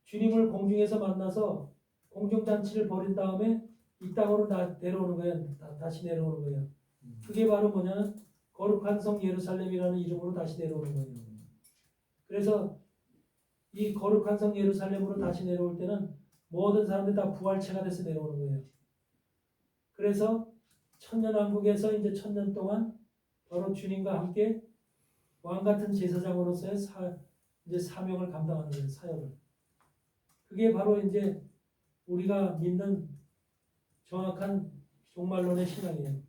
주님을 공중에서 만나서 공중잔치를 벌인 다음에 이 땅으로 내려오는 거예요. 다시 내려오는 거예요. 그게 바로 뭐냐면 거룩한 성 예루살렘이라는 이름으로 다시 내려오는 거예요. 그래서 이 거룩한 성 예루살렘으로 다시 내려올 때는 모든 사람들이 다 부활체가 돼서 내려오는 거예요. 그래서 천년왕국에서 이제 1000년 동안 바로 주님과 함께 왕같은 제사장으로서의 이제 사명을 감당하는 거예요. 사역을. 그게 바로 이제 우리가 믿는 정확한 종말론의 신앙이에요.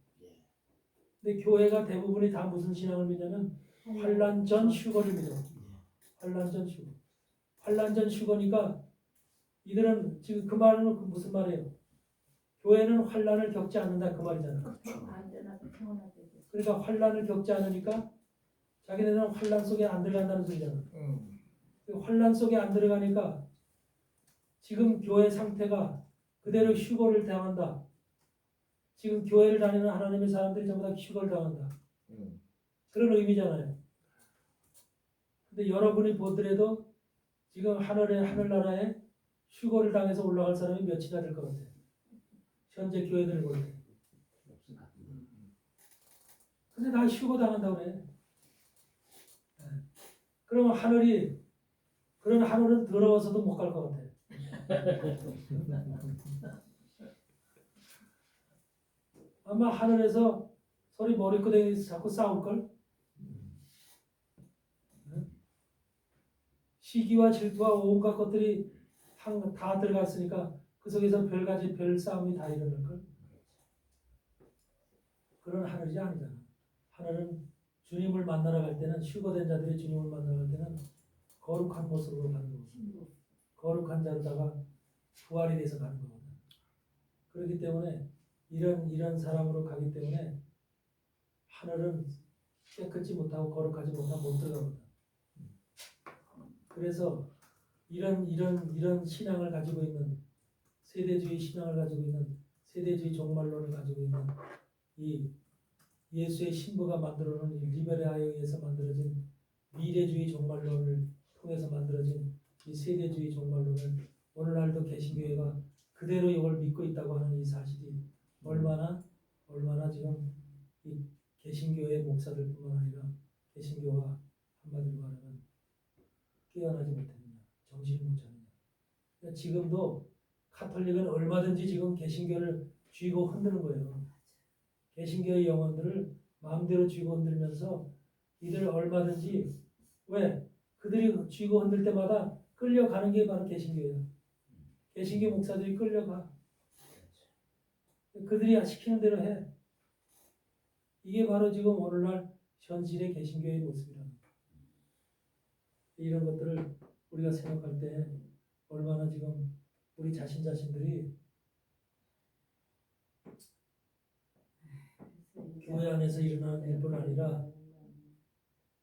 근데 교회가 대부분이 다 무슨 신앙을 믿냐면 환란전 휴거를 믿어요. 환란전 휴거. 환란전 휴거니까 이들은 지금 그 말은 무슨 말이에요? 교회는 환란을 겪지 않는다 그 말이잖아. 그러니까 환란을 겪지 않으니까 자기네들은 환란 속에 안 들어간다는 소리잖아. 환란 속에 안 들어가니까 지금 교회 상태가 그대로 휴거를 당한다. 지금 교회를 다니는 하나님의 사람들이 전부 다 휴거를 당한다. 그런 의미잖아요. 근데 여러분이 보더라도 지금 하늘나라에 휴거를 당해서 올라갈 사람이 몇이나 될 것 같아요. 현재 교회들을 볼 때. 근데 다 휴거 당한다고 그래. 그러면 그런 하늘은 더러워서도 못 갈 것 같아. 아마 하늘에서 서리 머리끄댕이에서 자꾸 싸울걸? 시기와 질투와 온갖 것들이 다 들어갔으니까 그 속에서 별 싸움이 다 일어날걸? 그런 하늘이 아니잖아. 하늘은 주님을 만나러 갈 때는 휴거된 자들이 주님을 만나러 갈 때는 거룩한 모습으로 가는 거거든. 거룩한 자로다가 부활이 돼서 가는 거거든. 그렇기 때문에 이런 사람으로 가기 때문에 하늘은 깨끗지 못하고 거룩하지 못하고 못 들어가거든. 그래서 이런 신앙을 가지고 있는 세대주의 신앙을 가지고 있는 세대주의 종말론을 가지고 있는 이 예수의 신부가 만들어놓은 이 리베라에 의해서 만들어진 미래주의 종말론을 통해서 만들어진 이 세대주의 종말론을 오늘날도 개신교회가 그대로 이걸 믿고 있다고 하는 이 사실이 얼마나 지금 이 개신교회 목사들뿐만 아니라 개신교가 한마디로 말하면 깨어나지 못했느냐, 정신을 못 차느냐. 그러니까 지금도 카톨릭은 얼마든지 지금 개신교를 쥐고 흔드는 거예요. 개신교의 영혼들을 마음대로 쥐고 흔들면서 이들 얼마든지 왜? 그들이 쥐고 흔들 때마다 끌려가는 게 바로 개신교예요. 개신교 목사들이 끌려가. 그들이 시키는 대로 해. 이게 바로 지금 오늘날 현실의 개신교의 모습이라는 거예요. 이런 것들을 우리가 생각할 때 얼마나 지금 우리 자신들이 교회 안에서 일어나는 일뿐 아니라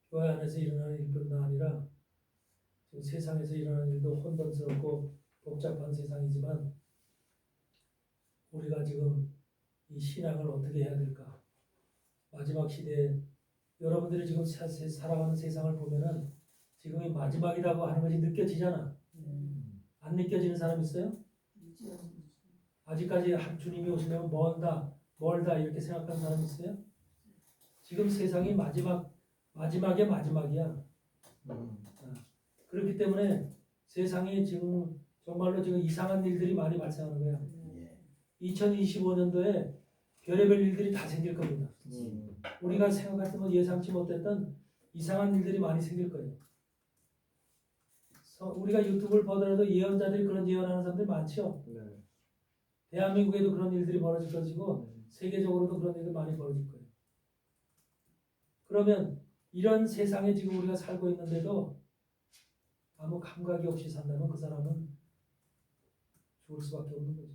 교회 안에서 일어나는 일뿐만 아니라 지금 세상에서 일어나는 일도 혼돈스럽고 복잡한 세상이지만 우리가 지금 이 신앙을 어떻게 해야 될까? 마지막 시대에 여러분들이 지금 살아가는 세상을 보면은 지금이 마지막이라고 하는 것이 느껴지잖아. 안 느껴지는 사람 있어요? 아직까지 주님이 오시려면 멀다 이렇게 생각하는 사람 있어요? 지금 세상이 마지막의 마지막이야. 그렇기 때문에 세상에 지금 정말로 지금 이상한 일들이 많이 발생하는 거야. 2025년도에 별의별 일들이 다 생길 겁니다. 우리가 생각했던 예상치 못했던 이상한 일들이 많이 생길 거예요. 우리가 유튜브를 보더라도 예언자들이 그런 예언하는 사람들이 많죠. 대한민국에도 그런 일들이 벌어질 것이고 세계적으로도 그런 일들이 많이 벌어질 거예요. 그러면 이런 세상에 지금 우리가 살고 있는데도 아무 감각이 없이 산다면 그 사람은 죽을 수밖에 없는 거죠.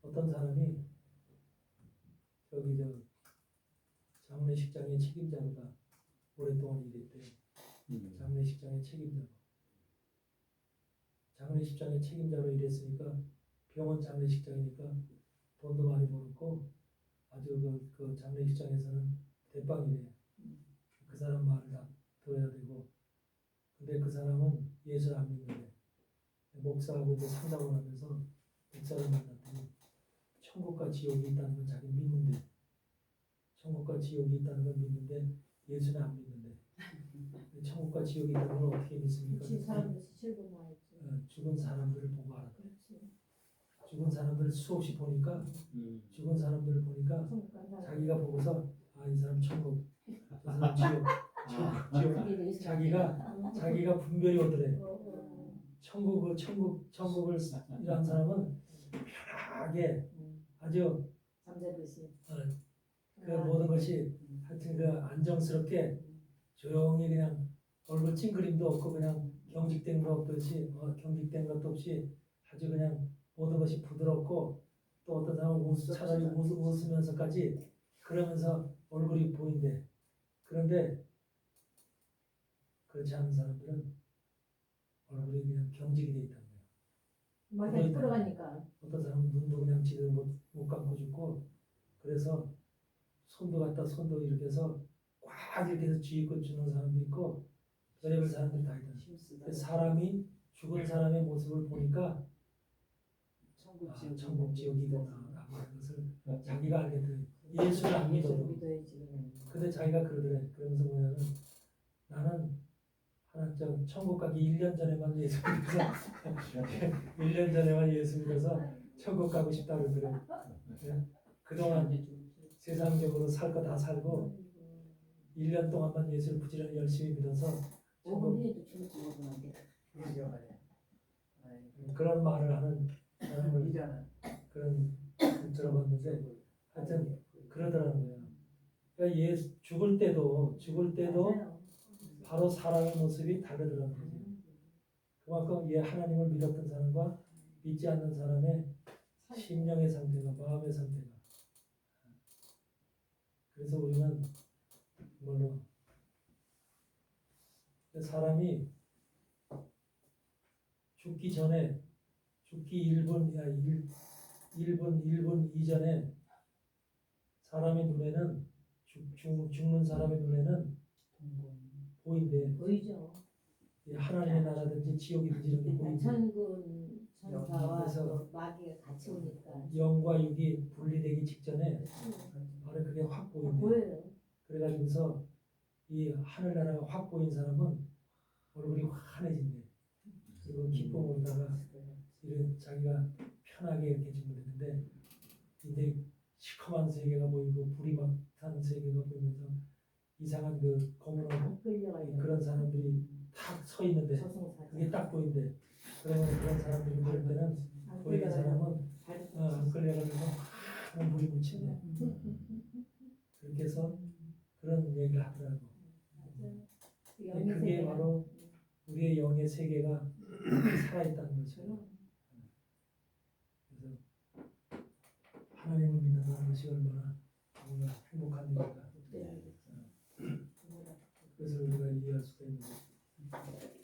어떤 사람이 장례식장의 책임자가 오랫동안 일했대. 장례식장의 책임자로 일했으니까 병원 장례식장이니까 돈도 많이 벌었고 아주 그 장례식장에서는 대빵이래. 그 사람 말을 다 들어야 되고. 근데 그 사람은 예수를 안 믿는데 목사하고 이제 상담을 하면서 목사를 만났더니 천국과 지옥이 있다는 건 자기 믿는데 천국과 지옥이 있다는 건 믿는데 예수는 안 믿는데 천국과 지옥이 있다는 건 어떻게 믿습니까? 죽은 사람들을 보고 알아. 죽은 사람들을 수없이 보니까 죽은 사람들을 보니까 자기가 보고서 이 사람 천국, 저 사람 지옥. 자기가 분별이 오더래. 천국을 이런 사람은 편하게 아주 그 모든 것이 하여튼 그 안정스럽게 조용히 그냥 얼굴 찡그림도 없고 그냥 경직된 것도 없이 아주 그냥 모든 것이 부드럽고 또 어떤 사람은 차라리 웃으면서까지 그러면서 얼굴이 보인대. 그런데 그렇지 않은 사람들은 얼굴이 그냥 경직이 돼 있다는 거예요. 막 풀어가니까. 어떤 사람은 눈도 그냥 제대로 못 감고 죽고 그래서 손도 이렇게 해서 꽉 이렇게 해서 쥐고 주는 사람도 있고 별의별 사람들이 다 있다. 사람이 죽은 사람의 모습을 보니까 천국 지옥이구나 라고 하는 것을 자기가 알게 돼. 예수를 안 믿어도. 근데 자기가 그러더래. 그러면서 뭐냐면 나는 천국 가기 1년 전에만 예수 믿어서 1년 전에만 예수 믿어서 천국 가고 싶다 그러더래. 그동안 세상적으로 살 거 다 살고 1년 동안만 예수를 부지런히 열심히 믿어서 그런 말을 하는 사람을 그런 들어봤는데 하여튼 그러더라고요. 그러니까 죽을 때도 바로 사람의 모습이 다르더라는 거죠. 그만큼 하나님을 믿었던 사람과 믿지 않는 사람의 심령의 상태가, 마음의 상태가. 그래서 우리는 뭐로 사람이 죽기 전에, 죽기 1분 이전에 사람의 눈에는 죽는 사람의 눈에는 보인대. 보이죠. 이 하나님의 나라든지 지옥이든지 이런 게 보인대. 천군 천사와 그래서 또 마귀가 같이 오니까 영과 육이 분리되기 직전에 바로 그게 확 보인대. 보여요. 그래가지고서 이 하늘나라가 확 보인 사람은 얼굴이 환해진대. 그리고 기쁨으로다가 이런 자기가 편하게 이렇게 지면 되는데 이제 시커먼 세계가 보이고 불이 막 타는 세계가 보이면서 이상한 그 검은하고 끌려가 있는 그런 사람들이 탁 서 있는데 저승사자. 그게 딱 보인대. 그러면 그런 사람들이 볼 때는 안 보이는 사람은 발도 안 끌려가지고 하는 물이 묻힌대. 그렇게 해서 그런 얘기를 하더라고. 근데 그게 바로 우리의 영의 세계가 살아있다는 거죠. 그래서 하나님을 믿는다는 것이 얼마나 행복한 일인가. 그것을 우리가 이해할 수가 있는 거죠.